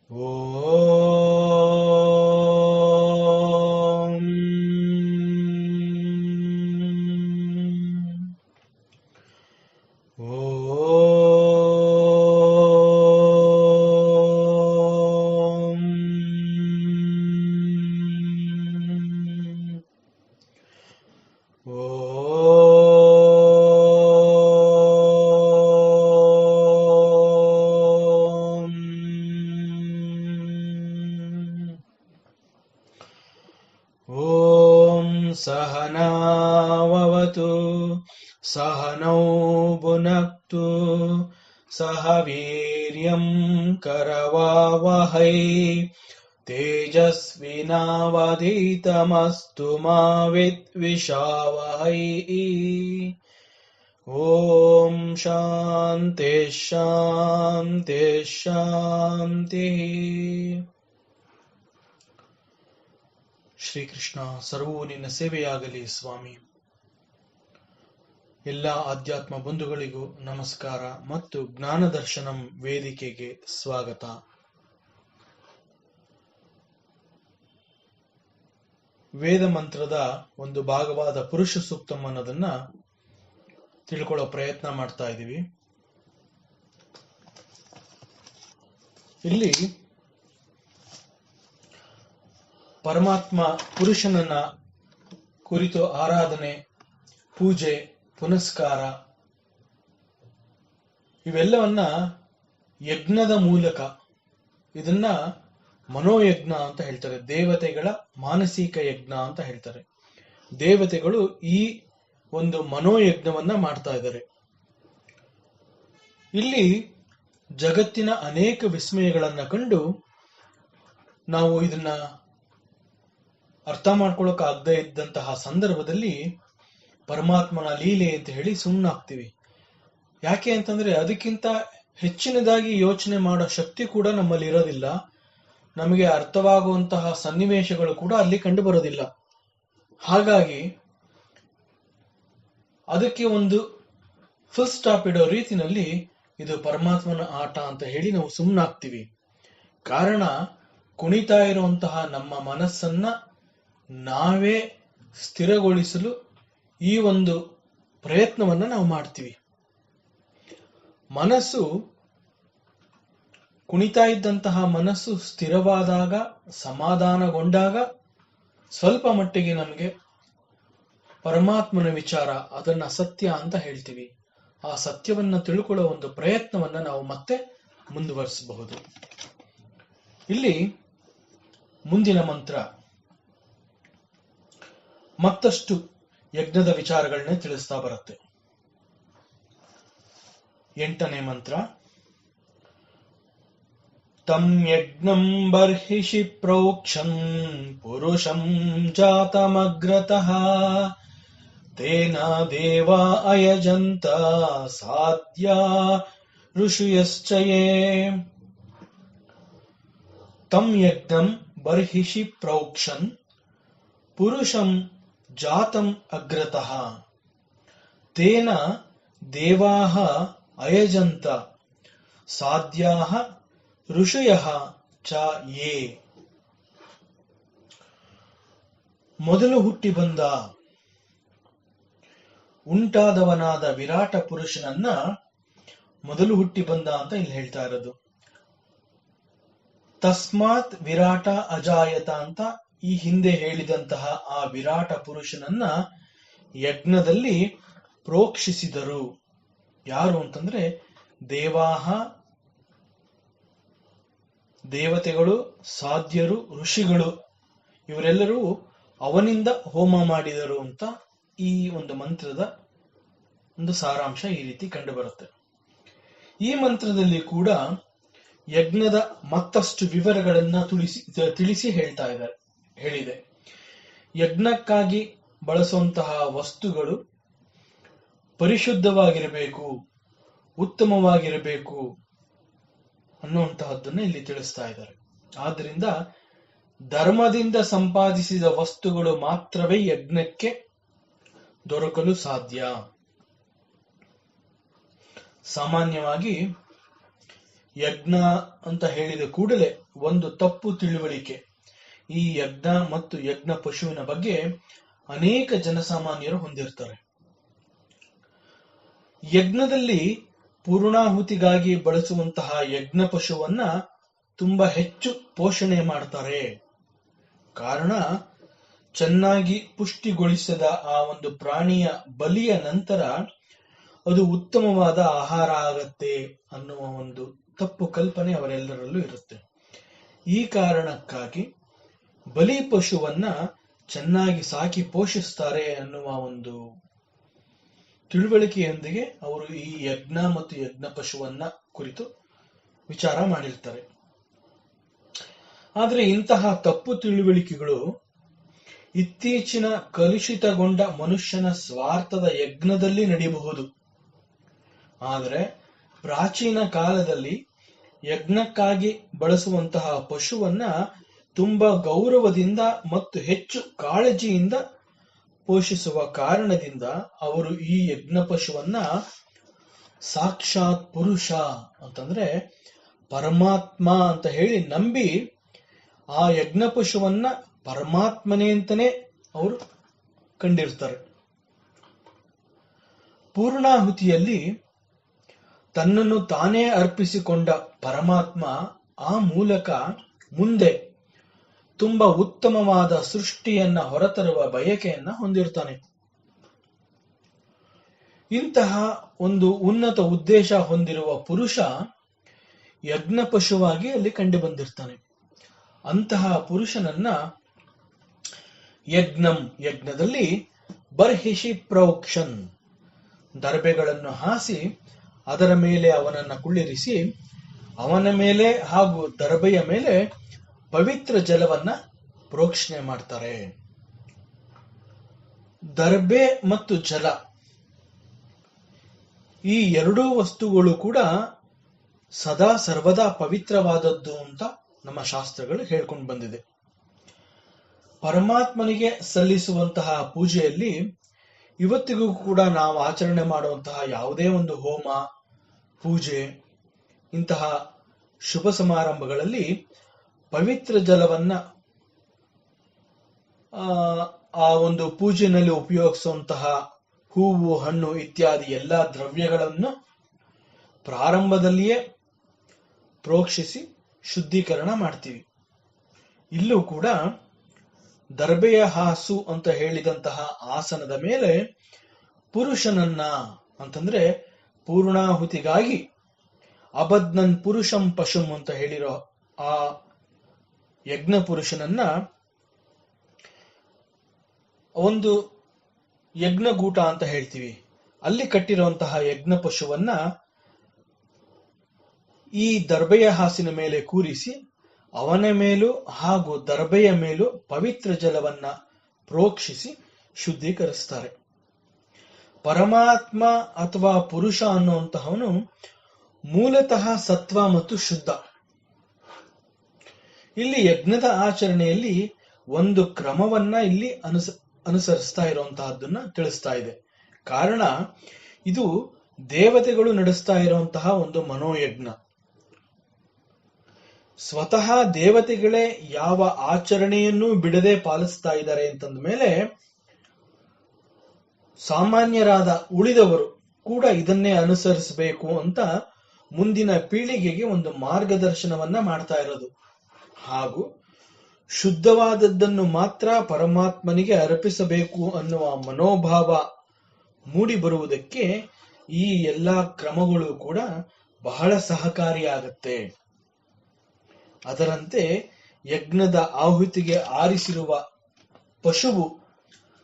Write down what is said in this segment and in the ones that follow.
ಓಂ सहनाववतु सहनौ भुनक्तु सह वीर्यं करवावहै तेजस्विनावधीतमस्तु मा विद्विषावहै। ಓಂ ಶಾಂತಿ ಶಾಂತಿ ಶಾಂತಿ. ಶ್ರೀಕೃಷ್ಣ ಸರ್ವೂ ನಿನ್ನ ಸೇವೆಯಾಗಲಿ ಸ್ವಾಮಿ. ಎಲ್ಲ ಆಧ್ಯಾತ್ಮ ಬಂಧುಗಳಿಗೂ ನಮಸ್ಕಾರ ಮತ್ತು ಜ್ಞಾನದರ್ಶನಂ ವೇದಿಕೆಗೆ ಸ್ವಾಗತ. ವೇದ ಮಂತ್ರದ ಒಂದು ಭಾಗವಾದ ಪುರುಷ ಸೂಕ್ತಂ ಅನ್ನೋದನ್ನ ತಿಳ್ಕೊಳ್ಳೋ ಪ್ರಯತ್ನ ಮಾಡ್ತಾ ಇದ್ದೀವಿ. ಇಲ್ಲಿ ಪರಮಾತ್ಮ ಪುರುಷನನ್ನ ಕುರಿತು ಆರಾಧನೆ, ಪೂಜೆ, ಪುನಸ್ಕಾರ ಇವೆಲ್ಲವನ್ನ ಯಜ್ಞದ ಮೂಲಕ, ಇದನ್ನ ಮನೋಯಜ್ಞ ಅಂತ ಹೇಳ್ತಾರೆ. ದೇವತೆಗಳ ಮಾನಸಿಕ ಯಜ್ಞ ಅಂತ ಹೇಳ್ತಾರೆ. ದೇವತೆಗಳು ಈ ಒಂದು ಮನೋಯಜ್ಞವನ್ನ ಮಾಡ್ತಾ ಇದ್ದಾರೆ. ಇಲ್ಲಿ ಜಗತ್ತಿನ ಅನೇಕ ವಿಸ್ಮಯಗಳನ್ನ ಕಂಡು ನಾವು ಇದನ್ನ ಅರ್ಥ ಮಾಡ್ಕೊಳ್ಳೋಕೆ ಆಗದೆ ಇದ್ದಂತಹ ಸಂದರ್ಭದಲ್ಲಿ ಪರಮಾತ್ಮನ ಲೀಲೆ ಅಂತ ಹೇಳಿ ಸುಮ್ಮನಾಗ್ತೀವಿ. ಯಾಕೆ ಅಂತಂದ್ರೆ ಅದಕ್ಕಿಂತ ಹೆಚ್ಚಿನದಾಗಿ ಯೋಚನೆ ಮಾಡೋ ಶಕ್ತಿ ಕೂಡ ನಮ್ಮಲ್ಲಿ ಇರೋದಿಲ್ಲ. ನಮಗೆ ಅರ್ಥವಾಗುವಂತಹ ಸನ್ನಿವೇಶಗಳು ಕೂಡ ಅಲ್ಲಿ ಕಂಡು ಬರೋದಿಲ್ಲ. ಹಾಗಾಗಿ ಅದಕ್ಕೆ ಒಂದು ಫುಲ್ ಸ್ಟಾಪ್ ಇಡೋ ರೀತಿನಲ್ಲಿ ಇದು ಪರಮಾತ್ಮನ ಆಟ ಅಂತ ಹೇಳಿ ನಾವು ಸುಮ್ಮನಾಗ್ತೀವಿ. ಕಾರಣ, ಕುಣಿತಾ ಇರುವಂತಹ ನಮ್ಮ ಮನಸ್ಸನ್ನ ನಾವೇ ಸ್ಥಿರಗೊಳಿಸಲು ಈ ಒಂದು ಪ್ರಯತ್ನವನ್ನ ನಾವು ಮಾಡ್ತೀವಿ. ಮನಸ್ಸು ಕುಣಿತಾ ಇದ್ದಂತಹ ಮನಸ್ಸು ಸ್ಥಿರವಾದಾಗ, ಸಮಾಧಾನಗೊಂಡಾಗ ಸ್ವಲ್ಪ ಮಟ್ಟಿಗೆ ನಮಗೆ ಪರಮಾತ್ಮನ ವಿಚಾರ, ಅದನ್ನ ಸತ್ಯ ಅಂತ ಹೇಳ್ತೀವಿ. ಆ ಸತ್ಯವನ್ನ ತಿಳ್ಕೊಳ್ಳೋ ಒಂದು ಪ್ರಯತ್ನವನ್ನ ನಾವು ಮತ್ತೆ ಮುಂದುವರಿಸಬಹುದು. ಇಲ್ಲಿ ಮುಂದಿನ ಮಂತ್ರ ಮತ್ತಷ್ಟು ಯಜ್ಞದ ವಿಚಾರಗಳನ್ನೇ ತಿಳಿಸ್ತಾ ಬರುತ್ತೆ. 8ನೇ ಮಂತ್ರ. ತಂ ಯಜ್ಞಂ ಬರ್ಹಿಷಿ ಪ್ರೋಕ್ಷನ್ ಪುರುಷಂ ಜಾತಮಗ್ರತಃ ತೇನ ದೇವಾ ಅಯಜಂತ ಸಾಧ್ಯ ಋಷಯಶ್ಚಯೇ. ತಂ ಯಜ್ಞಂ ಬರ್ಹಿಷಿ ಪ್ರೋಕ್ಷನ್ ಪುರುಷಂ ಜಾತಂ ಅಗ್ರತಃ ತೇನ ದೇವಾಃ ಅಯಜಂತ ಸಾಧ್ಯಾಃ ಋಷಯಃ ಚ ಯೇ. ಮೊದಲು ಹುಟ್ಟಿ ಬಂದ ಉಂಟಾದವನಾದ ವಿರಾಟ ಪುರುಷನನ್ನ ಮೊದಲು ಹುಟ್ಟಿ ಬಂದ ಅಂತ ಇಲ್ಲಿ ಹೇಳ್ತಾ ಇರೋದು. ತಸ್ಮಾತ್ ವಿರಾಟ ಅಜಾಯತ ಅಂತ ಈ ಹಿಂದೆ ಹೇಳಿದಂತಹ ಆ ವಿರಾಟ ಪುರುಷನನ್ನ ಯಜ್ಞದಲ್ಲಿ ಪ್ರೋಕ್ಷಿಸಿದರು. ಯಾರು ಅಂತಂದ್ರೆ ದೇವಾಹ, ದೇವತೆಗಳು, ಸಾಧ್ಯರು, ಋಷಿಗಳು, ಇವರೆಲ್ಲರೂ ಅವನಿಂದ ಹೋಮ ಮಾಡಿದರು ಅಂತ ಈ ಒಂದು ಮಂತ್ರದ ಒಂದು ಸಾರಾಂಶ ಈ ರೀತಿ ಕಂಡು ಬರುತ್ತೆ. ಈ ಮಂತ್ರದಲ್ಲಿ ಕೂಡ ಯಜ್ಞದ ಮತ್ತಷ್ಟು ವಿವರಗಳನ್ನ ತಿಳಿಸಿ ಹೇಳಿದೆ. ಯಜ್ಞಕ್ಕಾಗಿ ಬಳಸುವಂತಹ ವಸ್ತುಗಳು ಪರಿಶುದ್ಧವಾಗಿರಬೇಕು, ಉತ್ತಮವಾಗಿರಬೇಕು ಅನ್ನುವಂತಹದ್ದನ್ನ ಇಲ್ಲಿ ತಿಳಿಸ್ತಾ ಇದ್ದಾರೆ. ಆದ್ರಿಂದ ಧರ್ಮದಿಂದ ಸಂಪಾದಿಸಿದ ವಸ್ತುಗಳು ಮಾತ್ರವೇ ಯಜ್ಞಕ್ಕೆ ದೊರಕಲು ಸಾಧ್ಯ. ಸಾಮಾನ್ಯವಾಗಿ ಯಜ್ಞ ಅಂತ ಹೇಳಿದ ಕೂಡಲೇ ಒಂದು ತಪ್ಪು ತಿಳುವಳಿಕೆ. ಈ ಯಜ್ಞ ಮತ್ತು ಯಜ್ಞ ಪಶುವಿನ ಬಗ್ಗೆ ಅನೇಕ ಜನಸಾಮಾನ್ಯರು ಹೊಂದಿರ್ತಾರೆ. ಯಜ್ಞದಲ್ಲಿ ಪೂರ್ಣಾಹುತಿಗಾಗಿ ಬಳಸುವಂತಹ ಯಜ್ಞ ಪಶುವನ್ನ ತುಂಬಾ ಹೆಚ್ಚು ಪೋಷಣೆ ಮಾಡ್ತಾರೆ. ಕಾರಣ, ಚೆನ್ನಾಗಿ ಪುಷ್ಟಿಗೊಳಿಸಿದ ಆ ಒಂದು ಪ್ರಾಣಿಯ ಬಲಿಯ ನಂತರ ಅದು ಉತ್ತಮವಾದ ಆಹಾರ ಆಗತ್ತೆ ಅನ್ನುವ ಒಂದು ತಪ್ಪು ಕಲ್ಪನೆ ಅವರೆಲ್ಲರಲ್ಲೂ ಇರುತ್ತೆ. ಈ ಕಾರಣಕ್ಕಾಗಿ ಬಲಿ ಪಶುವನ್ನ ಚೆನ್ನಾಗಿ ಸಾಕಿ ಪೋಷಿಸ್ತಾರೆ ಅನ್ನುವ ಒಂದು ತಿಳುವಳಿಕೆಯೊಂದಿಗೆ ಅವರು ಈ ಯಜ್ಞ ಮತ್ತು ಯಜ್ಞ ಪಶುವನ್ನ ಕುರಿತು ವಿಚಾರ ಮಾಡಿರ್ತಾರೆ. ಆದರೆ ಇಂತಹ ತಪ್ಪು ತಿಳುವಳಿಕೆಗಳು ಇತ್ತೀಚಿನ ಕಲುಷಿತಗೊಂಡ ಮನುಷ್ಯನ ಸ್ವಾರ್ಥದ ಯಜ್ಞದಲ್ಲಿ ನಡೆಯಬಹುದು. ಆದರೆ ಪ್ರಾಚೀನ ಕಾಲದಲ್ಲಿ ಯಜ್ಞಕ್ಕಾಗಿ ಬಳಸುವಂತಹ ಪಶುವನ್ನ ತುಂಬಾ ಗೌರವದಿಂದ ಮತ್ತು ಹೆಚ್ಚು ಕಾಳಜಿಯಿಂದ ಪೋಷಿಸುವ ಕಾರಣದಿಂದ ಅವರು ಈ ಯಜ್ಞ ಪಶುವನ್ನ ಸಾಕ್ಷಾತ್ ಪುರುಷ ಅಂತಂದ್ರೆ ಪರಮಾತ್ಮ ಅಂತ ಹೇಳಿ ನಂಬಿ ಆ ಯಜ್ಞ ಪಶುವನ್ನ ಪರಮಾತ್ಮನೇ ಅಂತಾನೆ ಅವರು ಕಂಡಿರ್ತಾರೆ. ಪೂರ್ಣಾಹುತಿಯಲ್ಲಿ ತನ್ನನ್ನು ತಾನೇ ಅರ್ಪಿಸಿಕೊಂಡ ಪರಮಾತ್ಮ ಆ ಮೂಲಕ ಮುಂದೆ ತುಂಬಾ ಉತ್ತಮವಾದ ಸೃಷ್ಟಿಯನ್ನ ಹೊರತರುವ ಬಯಕೆಯನ್ನ ಹೊಂದಿರ್ತಾನೆ. ಇಂತಹ ಒಂದು ಉನ್ನತ ಉದ್ದೇಶ ಹೊಂದಿರುವ ಪುರುಷ ಯಜ್ಞ ಪಶುವಾಗಿ ಅಲ್ಲಿ ಕಂಡು ಬಂದಿರ್ತಾನೆ. ಅಂತಹ ಪುರುಷನನ್ನ ಯಜ್ಞದಲ್ಲಿ ಬರ್ಹಿಷಿ ಪ್ರೋಕ್ಷನ್, ದರ್ಬೆಗಳನ್ನು ಹಾಸಿ ಅದರ ಮೇಲೆ ಅವನನ್ನ ಕುಳ್ಳಿರಿಸಿ ಅವನ ಮೇಲೆ ಹಾಗೂ ದರ್ಬೆಯ ಮೇಲೆ ಪವಿತ್ರ ಜಲವನ್ನ ಪ್ರೋಕ್ಷಣೆ ಮಾಡ್ತಾರೆ. ದರ್ಬೆ ಮತ್ತು ಜಲ ಈ ಎರಡೂ ವಸ್ತುಗಳು ಕೂಡ ಸದಾ ಸರ್ವದಾ ಪವಿತ್ರವಾದದ್ದು ಅಂತ ನಮ್ಮ ಶಾಸ್ತ್ರಗಳು ಹೇಳ್ಕೊಂಡು ಬಂದಿದೆ. ಪರಮಾತ್ಮನಿಗೆ ಸಲ್ಲಿಸುವಂತಹ ಪೂಜೆಯಲ್ಲಿ ಇವತ್ತಿಗೂ ಕೂಡ ನಾವು ಆಚರಣೆ ಮಾಡುವಂತಹ ಯಾವುದೇ ಒಂದು ಹೋಮ, ಪೂಜೆ, ಇಂತಹ ಶುಭ ಸಮಾರಂಭಗಳಲ್ಲಿ ಪವಿತ್ರ ಜಲವನ್ನ ಆ ಒಂದು ಪೂಜೆಯಲ್ಲಿ ಉಪಯೋಗಿಸುವಂತಹ ಹೂವು, ಹಣ್ಣು ಇತ್ಯಾದಿ ಎಲ್ಲಾ ದ್ರವ್ಯಗಳನ್ನು ಪ್ರಾರಂಭದಲ್ಲಿಯೇ ಪ್ರೋಕ್ಷಿಸಿ ಶುದ್ಧೀಕರಣ ಮಾಡ್ತೀವಿ. ಇಲ್ಲೂ ಕೂಡ ದರ್ಬೆಯ ಹಾಸು ಅಂತ ಹೇಳಿದಂತಹ ಆಸನದ ಮೇಲೆ ಪುರುಷನನ್ನ ಅಂತಂದ್ರೆ ಪೂರ್ಣಾಹುತಿಗಾಗಿ ಅಬದ್ನನ್ ಪುರುಷಂ ಪಶುಂ ಅಂತ ಹೇಳಿರೋ ಆ ಯಜ್ಞ ಪುರುಷನನ್ನ ಒಂದು ಯಜ್ಞಗೂಟ ಅಂತ ಹೇಳ್ತೀವಿ, ಅಲ್ಲಿ ಕಟ್ಟಿರುವಂತಹ ಯಜ್ಞ ಪಶುವನ್ನ ಈ ದರ್ಬೆಯ ಹಾಸಿನ ಮೇಲೆ ಕೂರಿಸಿ ಅವನ ಮೇಲೂ ಹಾಗೂ ದರ್ಬೆಯ ಮೇಲೂ ಪವಿತ್ರ ಜಲವನ್ನ ಪ್ರೋಕ್ಷಿಸಿ ಶುದ್ಧೀಕರಿಸ್ತಾರೆ. ಪರಮಾತ್ಮ ಅಥವಾ ಪುರುಷ ಅನ್ನುವಂತಹವನು ಮೂಲತಃ ಸತ್ವ ಮತ್ತು ಶುದ್ಧ. ಇಲ್ಲಿ ಯಜ್ಞದ ಆಚರಣೆಯಲ್ಲಿ ಒಂದು ಕ್ರಮವನ್ನ ಇಲ್ಲಿ ಅನುಸರಿಸ್ತಾ ಇರುವಂತಹದ್ದನ್ನ ತಿಳಿಸ್ತಾ ಇದೆ. ಕಾರಣ, ಇದು ದೇವತೆಗಳು ನಡೆಸ್ತಾ ಇರುವಂತಹ ಒಂದು ಮನೋಯಜ್ಞ. ಸ್ವತಃ ದೇವತೆಗಳೇ ಯಾವ ಆಚರಣೆಯನ್ನು ಬಿಡದೆ ಪಾಲಿಸ್ತಾ ಇದ್ದಾರೆ ಅಂತಂದ ಮೇಲೆ ಸಾಮಾನ್ಯರಾದ ಉಳಿದವರು ಕೂಡ ಇದನ್ನೇ ಅನುಸರಿಸಬೇಕು ಅಂತ ಮುಂದಿನ ಪೀಳಿಗೆಗೆ ಒಂದು ಮಾರ್ಗದರ್ಶನವನ್ನ ಮಾಡ್ತಾ ಇರೋದು. ಹಾಗೂ ಶುದ್ಧವಾದದ್ದನ್ನು ಮಾತ್ರ ಪರಮಾತ್ಮನಿಗೆ ಅರ್ಪಿಸಬೇಕು ಅನ್ನುವ ಮನೋಭಾವ ಮೂಡಿ ಬರುವುದಕ್ಕೆ ಈ ಎಲ್ಲಾ ಕ್ರಮಗಳು ಕೂಡ ಬಹಳ ಸಹಕಾರಿಯಾಗತ್ತೆ. ಅದರಂತೆ ಯಜ್ಞದ ಆಹುತಿಗೆ ಆರಿಸಿರುವ ಪಶುವು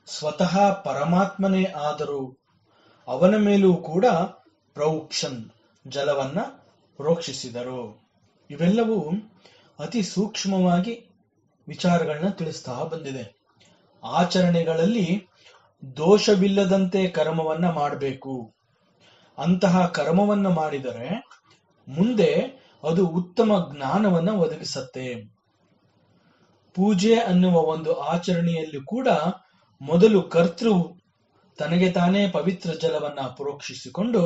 ಸ್ವತಃ ಪರಮಾತ್ಮನೇ ಆದರೂ ಅವನ ಮೇಲೂ ಕೂಡ ಪ್ರೋಕ್ಷನ್ ಜಲವನ್ನ ಪ್ರೋಕ್ಷಿಸಿದರು. ಇವೆಲ್ಲವೂ ಅತಿ ಸೂಕ್ಷ್ಮವಾಗಿ ವಿಚಾರಗಳನ್ನ ತಿಳಿಸ್ತಾ ಬಂದಿದೆ. ಆಚರಣೆಗಳಲ್ಲಿ ದೋಷವಿಲ್ಲದಂತೆ ಕರ್ಮವನ್ನ ಮಾಡಬೇಕು. ಅಂತಹ ಕರ್ಮವನ್ನ ಮಾಡಿದರೆ ಮುಂದೆ ಅದು ಉತ್ತಮ ಜ್ಞಾನವನ್ನ ಒದಗಿಸತ್ತೆ. ಪೂಜೆ ಅನ್ನುವ ಒಂದು ಆಚರಣೆಯಲ್ಲಿ ಕೂಡ ಮೊದಲು ಕರ್ತೃವು ತನಗೆ ತಾನೇ ಪವಿತ್ರ ಜಲವನ್ನ ಪ್ರೋಕ್ಷಿಸಿಕೊಂಡು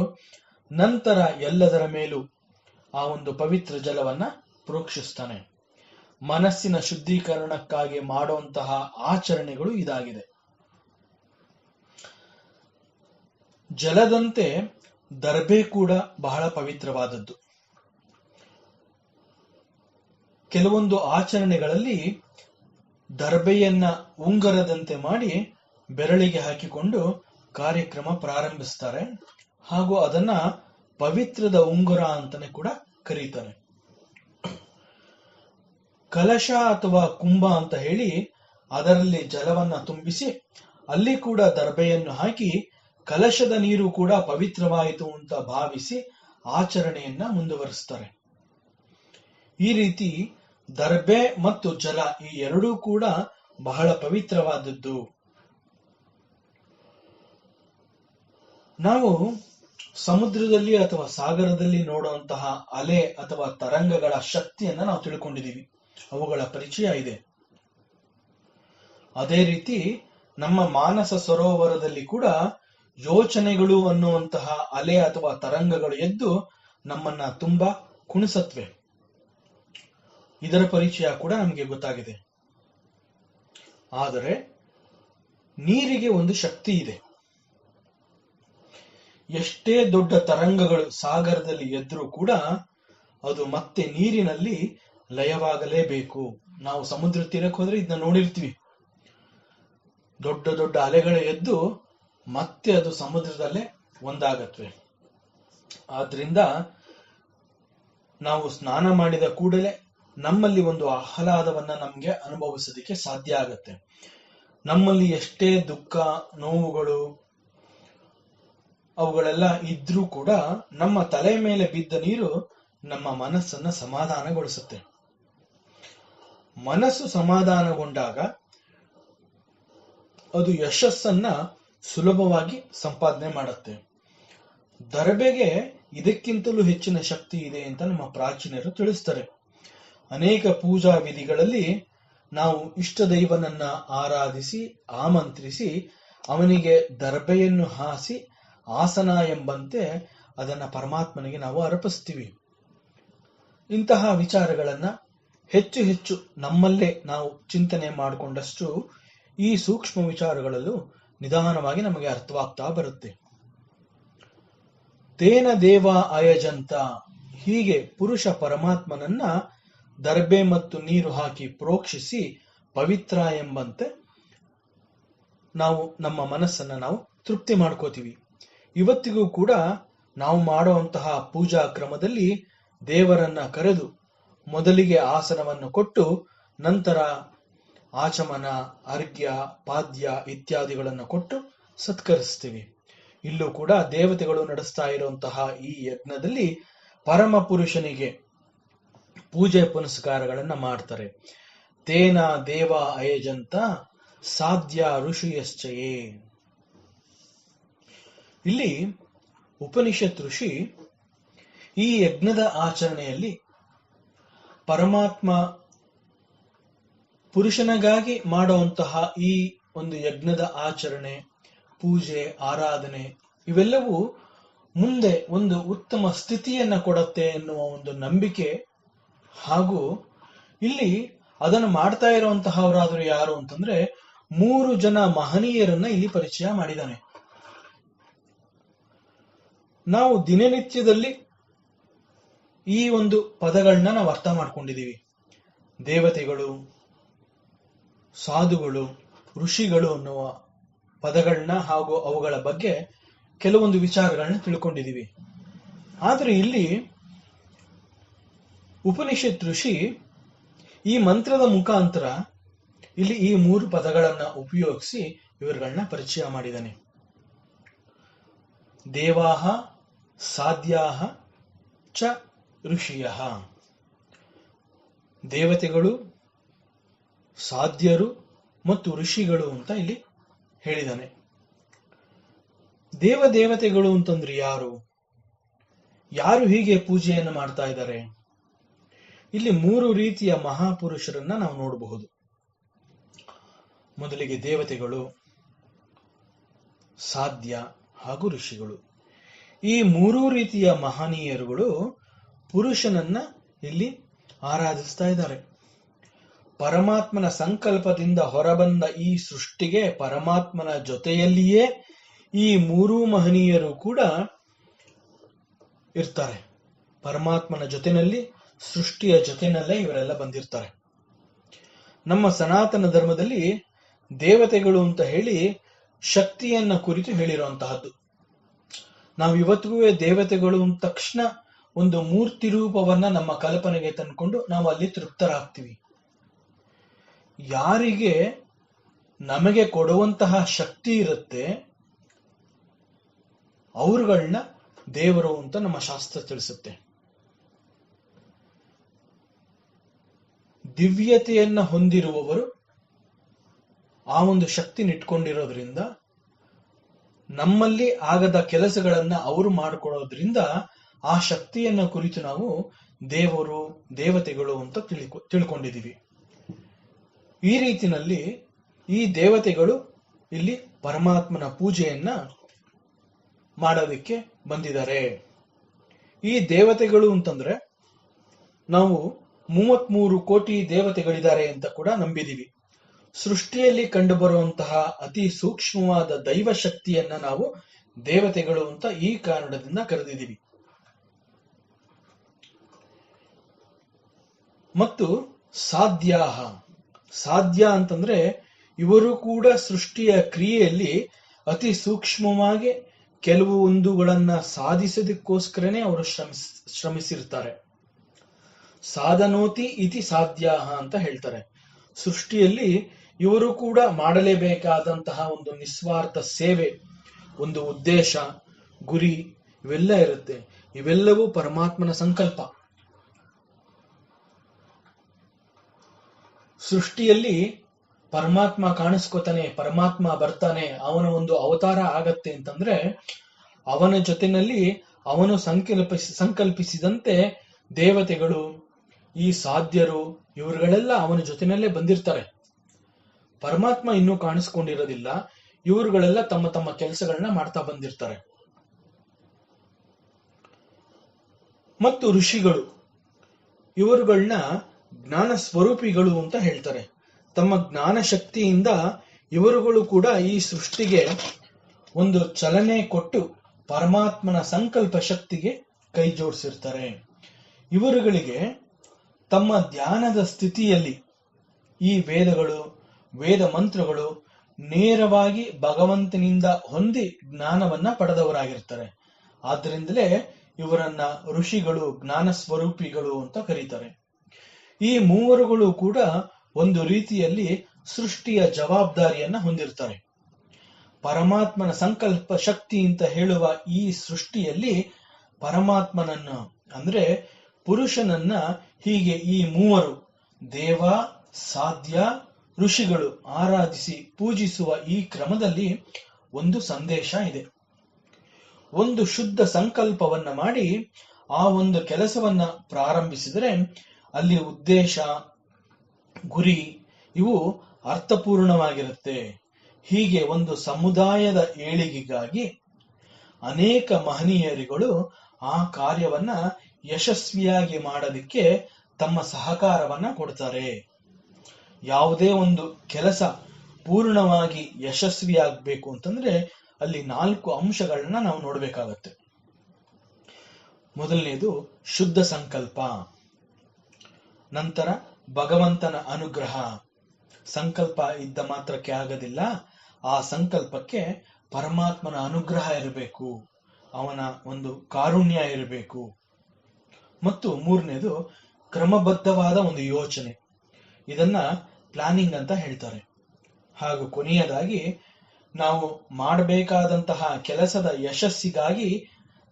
ನಂತರ ಎಲ್ಲದರ ಮೇಲೂ ಆ ಒಂದು ಪವಿತ್ರ ಜಲವನ್ನ ಪ್ರೋಕ್ಷಿಸ್ತಾನೆ. ಮನಸ್ಸಿನ ಶುದ್ಧೀಕರಣಕ್ಕಾಗಿ ಮಾಡುವಂತಹ ಆಚರಣೆಗಳು ಇದಾಗಿದೆ. ಜಲದಂತೆ ದರ್ಬೆ ಕೂಡ ಬಹಳ ಪವಿತ್ರವಾದದ್ದು. ಕೆಲವೊಂದು ಆಚರಣೆಗಳಲ್ಲಿ ದರ್ಬೆಯನ್ನ ಉಂಗರದಂತೆ ಮಾಡಿ ಬೆರಳಿಗೆ ಹಾಕಿಕೊಂಡು ಕಾರ್ಯಕ್ರಮ ಪ್ರಾರಂಭಿಸ್ತಾರೆ, ಹಾಗೂ ಅದನ್ನ ಪವಿತ್ರದ ಉಂಗುರ ಅಂತಾನೆ ಕೂಡ ಕರೀತಾರೆ. ಕಲಶ ಅಥವಾ ಕುಂಭ ಅಂತ ಹೇಳಿ ಅದರಲ್ಲಿ ಜಲವನ್ನ ತುಂಬಿಸಿ ಅಲ್ಲಿ ಕೂಡ ದರ್ಬೆಯನ್ನು ಹಾಕಿ ಕಲಶದ ನೀರು ಕೂಡ ಪವಿತ್ರವಾಯಿತು ಅಂತ ಭಾವಿಸಿ ಆಚರಣೆಯನ್ನ ಮುಂದುವರಿಸ್ತಾರೆ. ಈ ರೀತಿ ದರ್ಬೆ ಮತ್ತು ಜಲ ಈ ಎರಡೂ ಕೂಡ ಬಹಳ ಪವಿತ್ರವಾದದ್ದು. ನಾವು ಸಮುದ್ರದಲ್ಲಿ ಅಥವಾ ಸಾಗರದಲ್ಲಿ ನೋಡುವಂತಹ ಅಲೆ ಅಥವಾ ತರಂಗಗಳ ಶಕ್ತಿಯನ್ನ ನಾವು ತಿಳ್ಕೊಂಡಿದ್ದೀವಿ, ಅವುಗಳ ಪರಿಚಯ ಇದೆ. ಅದೇ ರೀತಿ ನಮ್ಮ ಮಾನಸ ಸರೋವರದಲ್ಲಿ ಕೂಡ ಯೋಚನೆಗಳು ಅನ್ನುವಂತಹ ಅಲೆ ಅಥವಾ ತರಂಗಗಳು ಎದ್ದು ನಮ್ಮನ್ನ ತುಂಬಾ ಕುಣಿಸತ್ವೆ. ಇದರ ಪರಿಚಯ ಕೂಡ ನಮಗೆ ಗೊತ್ತಾಗಿದೆ. ಆದರೆ ನೀರಿಗೆ ಒಂದು ಶಕ್ತಿ ಇದೆ. ಎಷ್ಟೇ ದೊಡ್ಡ ತರಂಗಗಳು ಸಾಗರದಲ್ಲಿ ಎದ್ರೂ ಕೂಡ ಅದು ಮತ್ತೆ ನೀರಿನಲ್ಲಿ ಲಯವಾಗಲೇಬೇಕು. ನಾವು ಸಮುದ್ರ ತೀರಕ್ಕೆ ಹೋದ್ರೆ ಇದನ್ನ ನೋಡಿರ್ತೀವಿ. ದೊಡ್ಡ ದೊಡ್ಡ ಅಲೆಗಳು ಎದ್ದು ಮತ್ತೆ ಅದು ಸಮುದ್ರದಲ್ಲೇ ಒಂದಾಗತ್ವೆ. ಆದ್ರಿಂದ ನಾವು ಸ್ನಾನ ಮಾಡಿದ ಕೂಡಲೇ ನಮ್ಮಲ್ಲಿ ಒಂದು ಆಹ್ಲಾದವನ್ನ ನಮ್ಗೆ ಅನುಭವಿಸೋದಕ್ಕೆ ಸಾಧ್ಯ ಆಗತ್ತೆ. ನಮ್ಮಲ್ಲಿ ಎಷ್ಟೇ ದುಃಖ ನೋವುಗಳು ಅವುಗಳೆಲ್ಲ ಇದ್ರೂ ಕೂಡ ನಮ್ಮ ತಲೆ ಮೇಲೆ ಬಿದ್ದ ನೀರು ನಮ್ಮ ಮನಸ್ಸನ್ನ ಸಮಾಧಾನಗೊಳಿಸುತ್ತೆ. ಮನಸ್ಸು ಸಮಾಧಾನಗೊಂಡಾಗ ಅದು ಯಶಸ್ಸನ್ನ ಸುಲಭವಾಗಿ ಸಂಪಾದನೆ ಮಾಡುತ್ತೆ. ದರ್ಬೆಗೆ ಇದಕ್ಕಿಂತಲೂ ಹೆಚ್ಚಿನ ಶಕ್ತಿ ಇದೆ ಅಂತ ನಮ್ಮ ಪ್ರಾಚೀನರು ತಿಳಿಸ್ತಾರೆ. ಅನೇಕ ಪೂಜಾ ವಿಧಿಗಳಲ್ಲಿ ನಾವು ಇಷ್ಟ ದೈವನನ್ನ ಆರಾಧಿಸಿ ಆಮಂತ್ರಿಸಿ ಅವನಿಗೆ ದರ್ಬೆಯನ್ನು ಹಾಸಿ ಆಸನ ಎಂಬಂತೆ ಅದನ್ನ ಪರಮಾತ್ಮನಿಗೆ ನಾವು ಅರ್ಪಿಸ್ತೀವಿ. ಇಂತಹ ವಿಚಾರಗಳನ್ನ ಹೆಚ್ಚು ಹೆಚ್ಚು ನಮ್ಮಲ್ಲೇ ನಾವು ಚಿಂತನೆ ಮಾಡಿಕೊಂಡಷ್ಟು ಈ ಸೂಕ್ಷ್ಮ ವಿಚಾರಗಳಲ್ಲೂ ನಿಧಾನವಾಗಿ ನಮಗೆ ಅರ್ಥವಾಗ್ತಾ ಬರುತ್ತೆ. ತೇನ ದೇವ ಅಯಜಂತ, ಹೀಗೆ ಪುರುಷ ಪರಮಾತ್ಮನನ್ನ ದರ್ಬೆ ಮತ್ತು ನೀರು ಹಾಕಿ ಪ್ರೋಕ್ಷಿಸಿ ಪವಿತ್ರ ಎಂಬಂತೆ ನಾವು ನಮ್ಮ ಮನಸ್ಸನ್ನ ನಾವು ತೃಪ್ತಿ ಮಾಡ್ಕೋತೀವಿ. ಇವತ್ತಿಗೂ ಕೂಡ ನಾವು ಮಾಡುವಂತಹ ಪೂಜಾ ಕ್ರಮದಲ್ಲಿ ದೇವರನ್ನ ಕರೆದು ಮೊದಲಿಗೆ ಆಸನವನ್ನು ಕೊಟ್ಟು ನಂತರ ಆಚಮನ, ಅರ್ಘ್ಯ, ಪಾದ್ಯ ಇತ್ಯಾದಿಗಳನ್ನು ಕೊಟ್ಟು ಸತ್ಕರಿಸ್ತೀವಿ. ಇಲ್ಲೂ ಕೂಡ ದೇವತೆಗಳು ನಡೆಸ್ತಾ ಇರುವಂತಹ ಈ ಯಜ್ಞದಲ್ಲಿ ಪರಮ ಪುರುಷನಿಗೆ ಪೂಜೆ ಪುನಸ್ಕಾರಗಳನ್ನ ಮಾಡ್ತಾರೆ. ತೇನ ದೇವ ಅಯಜಂತ ಸಾಧ್ಯ ಋಷಿಯಶ್ಚಯೇ. ಇಲ್ಲಿ ಉಪನಿಷತ್ ಋಷಿ ಈ ಯಜ್ಞದ ಆಚರಣೆಯಲ್ಲಿ ಪರಮಾತ್ಮ ಪುರುಷನಿಗಾಗಿ ಮಾಡುವಂತಹ ಈ ಒಂದು ಯಜ್ಞದ ಆಚರಣೆ, ಪೂಜೆ, ಆರಾಧನೆ ಇವೆಲ್ಲವೂ ಮುಂದೆ ಒಂದು ಉತ್ತಮ ಸ್ಥಿತಿಯನ್ನ ಕೊಡುತ್ತೆ ಎನ್ನುವ ಒಂದು ನಂಬಿಕೆ, ಹಾಗೂ ಇಲ್ಲಿ ಅದನ್ನು ಮಾಡ್ತಾ ಇರುವಂತಹವರಾದರೂ ಯಾರು ಅಂತಂದ್ರೆ 3 ಜನ ಮಹನೀಯರನ್ನ ಇಲ್ಲಿ ಪರಿಚಯ ಮಾಡಿದ್ದಾನೆ. ನಾವು ದಿನನಿತ್ಯದಲ್ಲಿ ಈ ಒಂದು ಪದಗಳನ್ನ ನಾವು ಅರ್ಥ ಮಾಡ್ಕೊಂಡಿದೀವಿ. ದೇವತೆಗಳು, ಸಾಧುಗಳು, ಋಷಿಗಳು ಅನ್ನುವ ಪದಗಳನ್ನ ಹಾಗೂ ಅವುಗಳ ಬಗ್ಗೆ ಕೆಲವೊಂದು ವಿಚಾರಗಳನ್ನ ತಿಳ್ಕೊಂಡಿದೀವಿ. ಆದ್ರೆ ಇಲ್ಲಿ ಉಪನಿಷತ್ ಋಷಿ ಈ ಮಂತ್ರದ ಮುಖಾಂತರ ಇಲ್ಲಿ ಈ 3 ಪದಗಳನ್ನ ಉಪಯೋಗಿಸಿ ಇವರುಗಳನ್ನ ಪರಿಚಯ ಮಾಡಿದ್ದಾನೆ. ದೇವಾಹ ಸಾಧ್ಯಾಹ ಚ ಋಷಿಯಃ. ದೇವತೆಗಳು, ಸಾಧ್ಯರು ಮತ್ತು ಋಷಿಗಳು ಅಂತ ಇಲ್ಲಿ ಹೇಳಿದಾನೆ. ದೇವತೆಗಳು ಅಂತಂದ್ರೆ ಯಾರು? ಯಾರು ಹೀಗೆ ಪೂಜೆಯನ್ನು ಮಾಡ್ತಾ ಇದ್ದಾರೆ? ಇಲ್ಲಿ 3 ರೀತಿಯ ಮಹಾಪುರುಷರನ್ನ ನಾವು ನೋಡಬಹುದು. ಮೊದಲಿಗೆ ದೇವತೆಗಳು, ಸಾಧ್ಯ ಹಾಗೂ ಋಷಿಗಳು. ಈ 3 ರೀತಿಯ ಮಹನೀಯರುಗಳು ಪುರುಷನನ್ನ ಇಲ್ಲಿ ಆರಾಧಿಸ್ತಾ ಇದ್ದಾರೆ. ಪರಮಾತ್ಮನ ಸಂಕಲ್ಪದಿಂದ ಹೊರಬಂದ ಈ ಸೃಷ್ಟಿಗೆ ಪರಮಾತ್ಮನ ಜೊತೆಯಲ್ಲಿಯೇ ಈ ಮೂರೂ ಮಹನೀಯರು ಕೂಡ ಇರ್ತಾರೆ. ಪರಮಾತ್ಮನ ಜೊತೆನಲ್ಲಿ, ಸೃಷ್ಟಿಯ ಜೊತೆನಲ್ಲೇ ಇವರೆಲ್ಲ ಬಂದಿರ್ತಾರೆ. ನಮ್ಮ ಸನಾತನ ಧರ್ಮದಲ್ಲಿ ದೇವತೆಗಳು ಅಂತ ಹೇಳಿ ಶಕ್ತಿಯನ್ನ ಕುರಿತು ಹೇಳಿರುವಂತಹದ್ದು. ನಾವು ಇವತ್ತಿಗೂ ದೇವತೆಗಳು ಅಂದ ತಕ್ಷಣ ಒಂದು ಮೂರ್ತಿ ರೂಪವನ್ನ ನಮ್ಮ ಕಲ್ಪನೆಗೆ ತಂದ್ಕೊಂಡು ನಾವು ಅಲ್ಲಿ ತೃಪ್ತರಾಗ್ತೀವಿ. ಯಾರಿಗೆ ನಮಗೆ ಕೊಡುವಂತಹ ಶಕ್ತಿ ಇರುತ್ತೆ ಅವ್ರುಗಳನ್ನ ದೇವರು ಅಂತ ನಮ್ಮ ಶಾಸ್ತ್ರ ತಿಳಿಸುತ್ತೆ. ದಿವ್ಯತೆಯನ್ನ ಹೊಂದಿರುವವರು ಆ ಒಂದು ಶಕ್ತಿನಿಟ್ಕೊಂಡಿರೋದ್ರಿಂದ ನಮ್ಮಲ್ಲಿ ಆಗದ ಕೆಲಸಗಳನ್ನ ಅವರು ಮಾಡಿಕೊಡೋದ್ರಿಂದ ಆ ಶಕ್ತಿಯನ್ನ ಕುರಿತು ನಾವು ದೇವರು, ದೇವತೆಗಳು ಅಂತ ತಿಳ್ಕೊಂಡಿದೀವಿ. ಈ ರೀತಿನಲ್ಲಿ ಈ ದೇವತೆಗಳು ಇಲ್ಲಿ ಪರಮಾತ್ಮನ ಪೂಜೆಯನ್ನ ಮಾಡೋದಕ್ಕೆ ಬಂದಿದ್ದಾರೆ. ಈ ದೇವತೆಗಳು ಅಂತಂದ್ರೆ ನಾವು 33 ಕೋಟಿ ದೇವತೆಗಳಿದ್ದಾರೆ ಅಂತ ಕೂಡ ನಂಬಿದೀವಿ. ಸೃಷ್ಟಿಯಲ್ಲಿ ಕಂಡುಬರುವಂತಹ ಅತಿ ಸೂಕ್ಷ್ಮವಾದ ದೈವ ಶಕ್ತಿಯನ್ನ ನಾವು ದೇವತೆಗಳು ಅಂತ ಈ ಕಾರಣದಿಂದ ಕರೆದಿದ್ದೀವಿ. ಮತ್ತು ಸಾಧ್ಯ ಅಂತಂದ್ರೆ ಇವರು ಕೂಡ ಸೃಷ್ಟಿಯ ಕ್ರಿಯೆಯಲ್ಲಿ ಅತಿ ಸೂಕ್ಷ್ಮವಾಗಿ ಕೆಲವು ಒಂದುಗಳನ್ನ ಸಾಧಿಸೋದಕ್ಕೋಸ್ಕರನೇ ಅವರು ಶ್ರಮಿಸಿರ್ತಾರೆ. ಸಾಧನೋತಿ ಇತಿ ಸಾಧ್ಯ ಅಂತ ಹೇಳ್ತಾರೆ. ಸೃಷ್ಟಿಯಲ್ಲಿ ಇವರು ಕೂಡ ಮಾಡಲೇಬೇಕಾದಂತಹ ಒಂದು ನಿಸ್ವಾರ್ಥ ಸೇವೆ, ಒಂದು ಉದ್ದೇಶ, ಗುರಿ ಇವೆಲ್ಲ ಇರುತ್ತೆ. ಇವೆಲ್ಲವೂ ಪರಮಾತ್ಮನ ಸಂಕಲ್ಪ. ಸೃಷ್ಟಿಯಲ್ಲಿ ಪರಮಾತ್ಮ ಕಾಣಿಸ್ಕೋತಾನೆ, ಪರಮಾತ್ಮ ಬರ್ತಾನೆ, ಅವನ ಒಂದು ಅವತಾರ ಆಗತ್ತೆ ಅಂತಂದ್ರೆ ಅವನ ಜೊತೆನಲ್ಲಿ ಅವನು ಸಂಕಲ್ಪಿಸಿದಂತೆ ದೇವತೆಗಳು, ಈ ಸಾಧ್ಯರು ಇವರುಗಳೆಲ್ಲ ಅವನ ಜೊತೆನಲ್ಲೇ ಬಂದಿರ್ತಾರೆ. ಪರಮಾತ್ಮ ಇನ್ನೂ ಕಾಣಿಸ್ಕೊಂಡಿರೋದಿಲ್ಲ. ಇವರುಗಳೆಲ್ಲ ತಮ್ಮ ತಮ್ಮ ಕೆಲಸಗಳನ್ನ ಮಾಡ್ತಾ ಬಂದಿರ್ತಾರೆ. ಮತ್ತು ಋಷಿಗಳು ಇವರುಗಳನ್ನ ಜ್ಞಾನ ಸ್ವರೂಪಿಗಳು ಅಂತ ಹೇಳ್ತಾರೆ. ತಮ್ಮ ಜ್ಞಾನ ಶಕ್ತಿಯಿಂದ ಇವರುಗಳು ಕೂಡ ಈ ಸೃಷ್ಟಿಗೆ ಒಂದು ಚಲನೆ ಕೊಟ್ಟು ಪರಮಾತ್ಮನ ಸಂಕಲ್ಪ ಶಕ್ತಿಗೆ ಕೈ ಜೋಡಿಸಿರ್ತಾರೆ. ಇವರುಗಳಿಗೆ ತಮ್ಮ ಧ್ಯಾನದ ಸ್ಥಿತಿಯಲ್ಲಿ ಈ ವೇದಗಳು, ವೇದ ಮಂತ್ರಗಳು ನೇರವಾಗಿ ಭಗವಂತನಿಂದ ಹೊಂದಿ ಜ್ಞಾನವನ್ನ ಪಡೆದವರಾಗಿರ್ತಾರೆ. ಆದ್ರಿಂದಲೇ ಇವರನ್ನ ಋಷಿಗಳು, ಜ್ಞಾನ ಸ್ವರೂಪಿಗಳು ಅಂತ ಕರೀತಾರೆ. ಈ ಮೂವರುಗಳು ಕೂಡ ಒಂದು ರೀತಿಯಲ್ಲಿ ಸೃಷ್ಟಿಯ ಜವಾಬ್ದಾರಿಯನ್ನ ಹೊಂದಿರ್ತಾರೆ. ಪರಮಾತ್ಮನ ಸಂಕಲ್ಪ ಶಕ್ತಿ ಅಂತ ಹೇಳುವ ಈ ಸೃಷ್ಟಿಯಲ್ಲಿ ಪರಮಾತ್ಮನನ್ನ ಅಂದ್ರೆ ಪುರುಷನನ್ನ ಹೀಗೆ ಈ ಮೂವರು ದೇವ, ಸಾಧ್ಯ, ಋಷಿಗಳು ಆರಾಧಿಸಿ ಪೂಜಿಸುವ ಈ ಕ್ರಮದಲ್ಲಿ ಒಂದು ಸಂದೇಶ ಇದೆ. ಒಂದು ಶುದ್ಧ ಸಂಕಲ್ಪವನ್ನ ಮಾಡಿ ಆ ಒಂದು ಕೆಲಸವನ್ನ ಪ್ರಾರಂಭಿಸಿದರೆ ಅಲ್ಲಿ ಉದ್ದೇಶ, ಗುರಿ ಇವು ಅರ್ಥಪೂರ್ಣವಾಗಿರುತ್ತೆ. ಹೀಗೆ ಒಂದು ಸಮುದಾಯದ ಏಳಿಗೆಗಾಗಿ ಅನೇಕ ಮಹನೀಯರುಗಳು ಆ ಕಾರ್ಯವನ್ನ ಯಶಸ್ವಿಯಾಗಿ ಮಾಡೋದಕ್ಕೆ ತಮ್ಮ ಸಹಕಾರವನ್ನ ಕೊಡ್ತಾರೆ. ಯಾವುದೇ ಒಂದು ಕೆಲಸ ಪೂರ್ಣವಾಗಿ ಯಶಸ್ವಿಯಾಗಬೇಕು ಅಂತಂದ್ರೆ ಅಲ್ಲಿ 4 ಅಂಶಗಳನ್ನ ನಾವು ನೋಡ್ಬೇಕಾಗತ್ತೆ. ಮೊದಲನೇದು ಶುದ್ಧ ಸಂಕಲ್ಪ, ನಂತರ ಭಗವಂತನ ಅನುಗ್ರಹ. ಸಂಕಲ್ಪ ಇದ್ದ ಮಾತ್ರಕ್ಕೆ ಆಗೋದಿಲ್ಲ, ಆ ಸಂಕಲ್ಪಕ್ಕೆ ಪರಮಾತ್ಮನ ಅನುಗ್ರಹ ಇರಬೇಕು, ಅವನ ಒಂದು ಕಾರುಣ್ಯ ಇರಬೇಕು. ಮತ್ತು ಮೂರನೇದು ಕ್ರಮಬದ್ಧವಾದ ಒಂದು ಯೋಚನೆ, ಇದನ್ನ ಪ್ಲಾನಿಂಗ್ ಅಂತ ಹೇಳ್ತಾರೆ. ಹಾಗೂ ಕೊನೆಯದಾಗಿ ನಾವು ಮಾಡಬೇಕಾದಂತಹ ಕೆಲಸದ ಯಶಸ್ಸಿಗಾಗಿ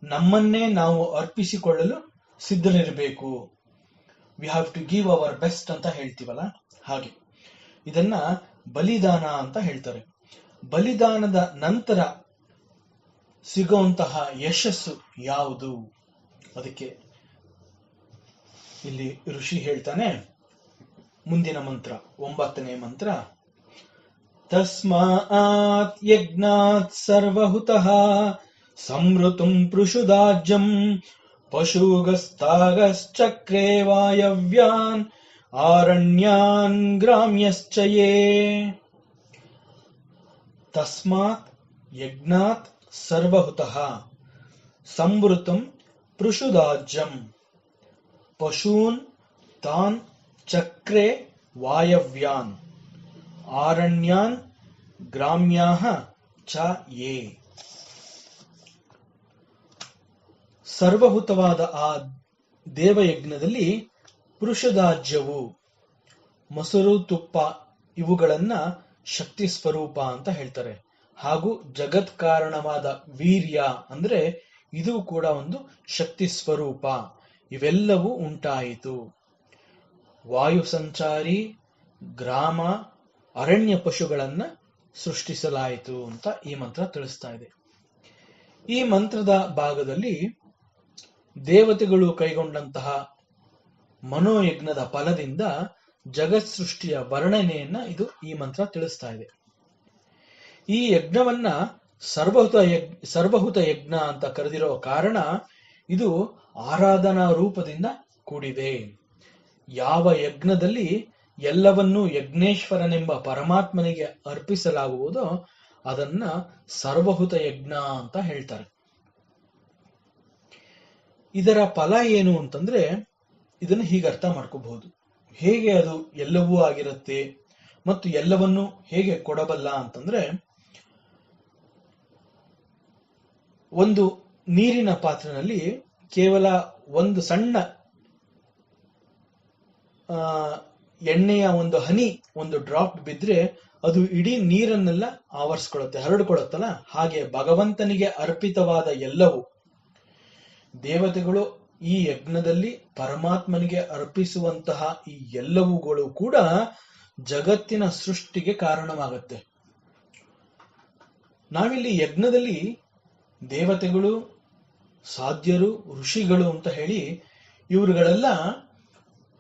ನಮ್ಮನ್ನೇ ನಾವು ಅರ್ಪಿಸಿಕೊಳ್ಳಲು ಸಿದ್ಧರಿರಬೇಕು. We have to give our best ಅಂತ ಹೇಳ್ತೀವಲ್ಲ, ಹಾಗೆ ಇದನ್ನ ಬಲಿದಾನ ಅಂತ ಹೇಳ್ತಾರೆ. ಬಲಿದಾನದ ನಂತರ ಸಿಗುವಂತಹ ಯಶಸ್ಸು ಯಾವುದು? ಅದಕ್ಕೆ ಇಲ್ಲಿ ಋಷಿ ಹೇಳ್ತಾನೆ, ಮುಂದಿನ ಮಂತ್ರ 9ನೇ ಮಂತ್ರ, ತಸ್ಮಾತ್ ಯಜ್ಞಾತ್ ಸರ್ವಹುತಃ ಸಂವೃತುಂ ಪೃಷುದಾಜ್ಯಂ ಪಶೂಗಸ್ತಾಗಶ್ಚಕ್ರೇ ವಾಯವ್ಯಾನ್ ಆರಣ್ಯಾನ್ ಗ್ರಾಮ್ಯಶ್ಚ ಯೇ. ತಸ್ಮಾತ್ ಯಜ್ಞಾತ್ ಸರ್ವಹುತಃ ಸಂವೃತಂ ಪೃಷುದಾಜ್ಯಂ ಪಶೂನ್ ತಾನ್ ಚಕ್ರೆ ವಾಯವ್ಯಾನ್ ಆರಣ್ಯಾನ್ ಗ್ರಾಮ್ಯಾಃ ಚ ಯೇ. ಸರ್ವಹುತವಾದ ಆ ದೇವಯಜ್ಞದಲ್ಲಿ ಪುರುಷದಾಜ್ಯವು, ಮೊಸರು, ತುಪ್ಪ ಇವುಗಳನ್ನ ಶಕ್ತಿ ಸ್ವರೂಪ ಅಂತ ಹೇಳ್ತಾರೆ. ಹಾಗೂ ಜಗತ್ ಕಾರಣವಾದ ವೀರ್ಯ ಅಂದ್ರೆ ಇದು ಕೂಡ ಒಂದು ಶಕ್ತಿ ಸ್ವರೂಪ. ಇವೆಲ್ಲವೂ ಉಂಟಾಯಿತು. ವಾಯು ಸಂಚಾರಿ, ಗ್ರಾಮ, ಅರಣ್ಯ ಪಶುಗಳನ್ನ ಸೃಷ್ಟಿಸಲಾಯಿತು ಅಂತ ಈ ಮಂತ್ರ ತಿಳಿಸ್ತಾ ಇದೆ. ಈ ಮಂತ್ರದ ಭಾಗದಲ್ಲಿ ದೇವತೆಗಳು ಕೈಗೊಂಡಂತಹ ಮನೋಯಜ್ಞದ ಫಲದಿಂದ ಜಗತ್ ಸೃಷ್ಟಿಯ ವರ್ಣನೆಯನ್ನ ಈ ಮಂತ್ರ ತಿಳಿಸ್ತಾ ಇದೆ. ಈ ಯಜ್ಞವನ್ನ ಸರ್ವಹುತ ಯಜ್ಞ ಅಂತ ಕರೆದಿರೋ ಕಾರಣ ಇದು ಆರಾಧನಾ ರೂಪದಿಂದ ಕೂಡಿದೆ. ಯಾವ ಯಜ್ಞದಲ್ಲಿ ಎಲ್ಲವನ್ನೂ ಯಜ್ಞೇಶ್ವರನೆಂಬ ಪರಮಾತ್ಮನಿಗೆ ಅರ್ಪಿಸಲಾಗುವುದೋ ಅದನ್ನ ಸರ್ವಹುತ ಯಜ್ಞ ಅಂತ ಹೇಳ್ತಾರೆ. ಇದರ ಫಲ ಏನು ಅಂತಂದ್ರೆ ಇದನ್ನು ಹೀಗೆ ಅರ್ಥ ಮಾಡ್ಕೋಬಹುದು. ಹೇಗೆ ಅದು ಎಲ್ಲವೂ ಆಗಿರುತ್ತೆ ಮತ್ತು ಎಲ್ಲವನ್ನೂ ಹೇಗೆ ಕೊಡಬಲ್ಲ ಅಂತಂದ್ರೆ, ಒಂದು ನೀರಿನ ಪಾತ್ರೆಯಲ್ಲಿ ಕೇವಲ ಒಂದು ಸಣ್ಣ ಎಣ್ಣೆಯ ಒಂದು ಹನಿ, ಒಂದು ಡ್ರಾಪ್ ಬಿದ್ರೆ ಅದು ಇಡೀ ನೀರನ್ನೆಲ್ಲ ಆವರಿಸ್ಕೊಳುತ್ತೆ, ಹರಡ್ಕೊಳುತ್ತಲ್ಲ. ಹಾಗೆ ಭಗವಂತನಿಗೆ ಅರ್ಪಿತವಾದ ಎಲ್ಲವೂ, ದೇವತೆಗಳು ಈ ಯಜ್ಞದಲ್ಲಿ ಪರಮಾತ್ಮನಿಗೆ ಅರ್ಪಿಸುವಂತಹ ಈ ಎಲ್ಲವುಗಳು ಕೂಡ ಜಗತ್ತಿನ ಸೃಷ್ಟಿಗೆ ಕಾರಣವಾಗುತ್ತೆ. ನಾವಿಲ್ಲಿ ಯಜ್ಞದಲ್ಲಿ ದೇವತೆಗಳು, ಸಾಧ್ಯರು, ಋಷಿಗಳು ಅಂತ ಹೇಳಿ ಇವರುಗಳೆಲ್ಲ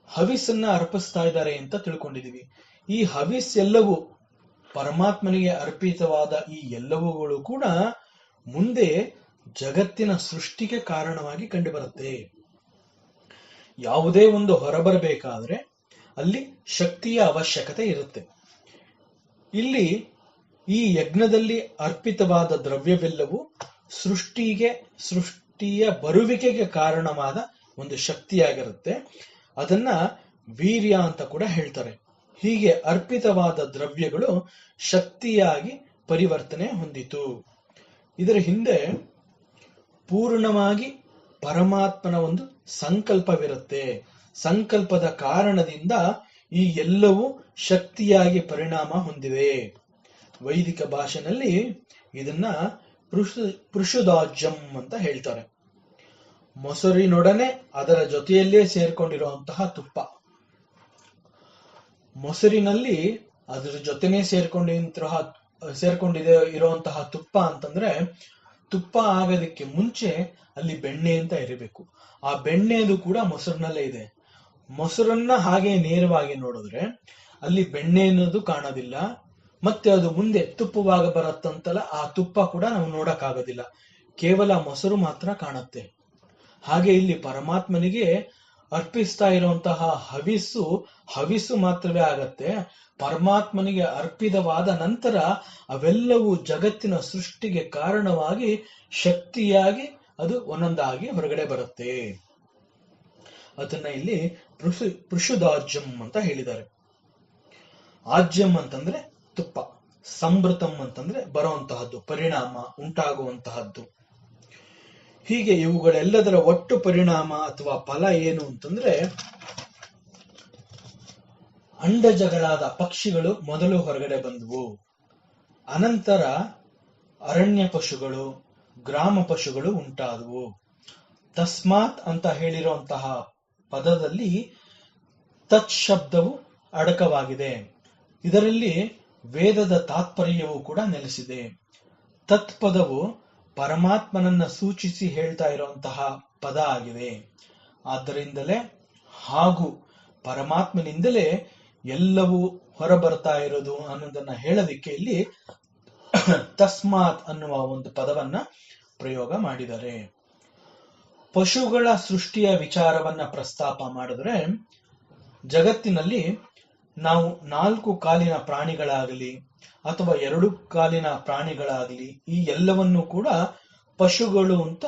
ಹವಿಸ್ಸನ್ನ ಅರ್ಪಿಸ್ತಾ ಇದ್ದಾರೆ ಅಂತ ತಿಳ್ಕೊಂಡಿದೀವಿ. ಈ ಹವಿಸ್ ಎಲ್ಲವೂ ಪರಮಾತ್ಮನಿಗೆ ಅರ್ಪಿತವಾದ ಈ ಎಲ್ಲವುಗಳು ಕೂಡ ಮುಂದೆ ಜಗತ್ತಿನ ಸೃಷ್ಟಿಗೆ ಕಾರಣವಾಗಿ ಕಂಡುಬರುತ್ತೆ. ಯಾವುದೇ ಒಂದು ಹೊರಬರಬೇಕಾದ್ರೆ ಅಲ್ಲಿ ಶಕ್ತಿಯ ಅವಶ್ಯಕತೆ ಇರುತ್ತೆ. ಇಲ್ಲಿ ಈ ಯಜ್ಞದಲ್ಲಿ ಅರ್ಪಿತವಾದ ದ್ರವ್ಯವೆಲ್ಲವೂ ಸೃಷ್ಟಿಯ ಬರುವಿಕೆಗೆ ಕಾರಣವಾದ ಒಂದು ಶಕ್ತಿಯಾಗಿರುತ್ತೆ. ಅದನ್ನ ವೀರ್ಯ ಅಂತ ಕೂಡ ಹೇಳ್ತಾರೆ. ಹೀಗೆ ಅರ್ಪಿತವಾದ ದ್ರವ್ಯಗಳು ಶಕ್ತಿಯಾಗಿ ಪರಿವರ್ತನೆ ಹೊಂದಿತು. ಇದರ ಹಿಂದೆ ಪೂರ್ಣವಾಗಿ ಪರಮಾತ್ಮನ ಒಂದು ಸಂಕಲ್ಪವಿರುತ್ತೆ. ಸಂಕಲ್ಪದ ಕಾರಣದಿಂದ ಈ ಎಲ್ಲವೂ ಶಕ್ತಿಯಾಗಿ ಪರಿಣಾಮ ಹೊಂದಿವೆ. ವೈದಿಕ ಭಾಷೆನಲ್ಲಿ ಇದನ್ನ ಪೃಷುದಾಜ್ಯಂ ಅಂತ ಹೇಳ್ತಾರೆ. ಮೊಸರಿನೊಡನೆ ಅದರ ಜೊತೆಯಲ್ಲೇ ಸೇರ್ಕೊಂಡಿರುವಂತಹ ತುಪ್ಪ. ಮೊಸರಿನಲ್ಲಿ ಅದರ ಜೊತೆನೆ ಸೇರ್ಕೊಂಡಿದೆ ಇರುವಂತಹ ತುಪ್ಪ ಅಂತಂದ್ರೆ, ತುಪ್ಪ ಆಗೋದಕ್ಕೆ ಮುಂಚೆ ಅಲ್ಲಿ ಬೆಣ್ಣೆ ಅಂತ ಇರಬೇಕು. ಆ ಬೆಣ್ಣೆದು ಕೂಡ ಮೊಸರಿನಲ್ಲೇ ಇದೆ. ಮೊಸರನ್ನ ಹಾಗೆ ನೇರವಾಗಿ ನೋಡಿದ್ರೆ ಅಲ್ಲಿ ಬೆಣ್ಣೆ ಅನ್ನೋದು ಕಾಣೋದಿಲ್ಲ. ಮತ್ತೆ ಅದು ಮುಂದೆ ತುಪ್ಪವಾಗ ಬರತ್ತಂತಲ್ಲ, ಆ ತುಪ್ಪ ಕೂಡ ನಾವು ನೋಡಕ್ಕಾಗೋದಿಲ್ಲ. ಕೇವಲ ಮೊಸರು ಮಾತ್ರ ಕಾಣುತ್ತೆ. ಹಾಗೆ ಇಲ್ಲಿ ಪರಮಾತ್ಮನಿಗೆ ಅರ್ಪಿಸ್ತಾ ಇರುವಂತಹ ಹವಿಸ್ಸು ಮಾತ್ರವೇ ಆಗತ್ತೆ. ಪರಮಾತ್ಮನಿಗೆ ಅರ್ಪಿತವಾದ ನಂತರ ಅವೆಲ್ಲವೂ ಜಗತ್ತಿನ ಸೃಷ್ಟಿಗೆ ಕಾರಣವಾಗಿ ಶಕ್ತಿಯಾಗಿ ಅದು ಒಂದೊಂದಾಗಿ ಹೊರಗಡೆ ಬರುತ್ತೆ. ಅದನ್ನ ಇಲ್ಲಿ ಪೃಷುದಾಜ್ಯಂ ಅಂತ ಹೇಳಿದ್ದಾರೆ. ಆಜ್ಯಂ ಅಂತಂದ್ರೆ ತುಪ್ಪ, ಸಂವೃತಂ ಅಂತಂದ್ರೆ ಬರುವಂತಹದ್ದು, ಪರಿಣಾಮ ಉಂಟಾಗುವಂತಹದ್ದು. ಹೀಗೆ ಇವುಗಳೆಲ್ಲದರ ಒಟ್ಟು ಪರಿಣಾಮ ಅಥವಾ ಫಲ ಏನು ಅಂತಂದ್ರೆ, ಅಂಡಜಗಳಾದ ಪಕ್ಷಿಗಳು ಮೊದಲು ಹೊರಗಡೆ ಬಂದವು. ಅನಂತರ ಅರಣ್ಯ ಪಶುಗಳು, ಗ್ರಾಮ ಪಶುಗಳು ಉಂಟಾದವು. ತಸ್ಮಾತ್ ಅಂತ ಹೇಳಿರುವಂತಹ ಪದದಲ್ಲಿ ತತ್ ಶಬ್ದವು ಅಡಕವಾಗಿದೆ. ಇದರಲ್ಲಿ ವೇದದ ತಾತ್ಪರ್ಯವೂ ಕೂಡ ನೆಲೆಸಿದೆ. ತತ್ ಪದವು ಪರಮಾತ್ಮನನ್ನ ಸೂಚಿಸಿ ಹೇಳ್ತಾ ಇರುವಂತಹ ಪದ ಆಗಿದೆ. ಆದ್ದರಿಂದಲೇ ಹಾಗೂ ಪರಮಾತ್ಮನಿಂದಲೇ ಎಲ್ಲವೂ ಹೊರಬರ್ತಾ ಇರೋದು ಅನ್ನೋದನ್ನ ಹೇಳೋದಿಕ್ಕೆ ಇಲ್ಲಿ ತಸ್ಮಾತ್ ಅನ್ನುವ ಒಂದು ಪದವನ್ನ ಪ್ರಯೋಗ ಮಾಡಿದ್ದಾರೆ. ಪಶುಗಳ ಸೃಷ್ಟಿಯ ವಿಚಾರವನ್ನ ಪ್ರಸ್ತಾಪ ಮಾಡಿದ್ರೆ, ಜಗತ್ತಿನಲ್ಲಿ ನಾವು 4 ಕಾಲಿನ ಪ್ರಾಣಿಗಳಾಗಲಿ ಅಥವಾ 2 ಕಾಲಿನ ಪ್ರಾಣಿಗಳಾಗಲಿ ಈ ಎಲ್ಲವನ್ನೂ ಕೂಡ ಪಶುಗಳು ಅಂತ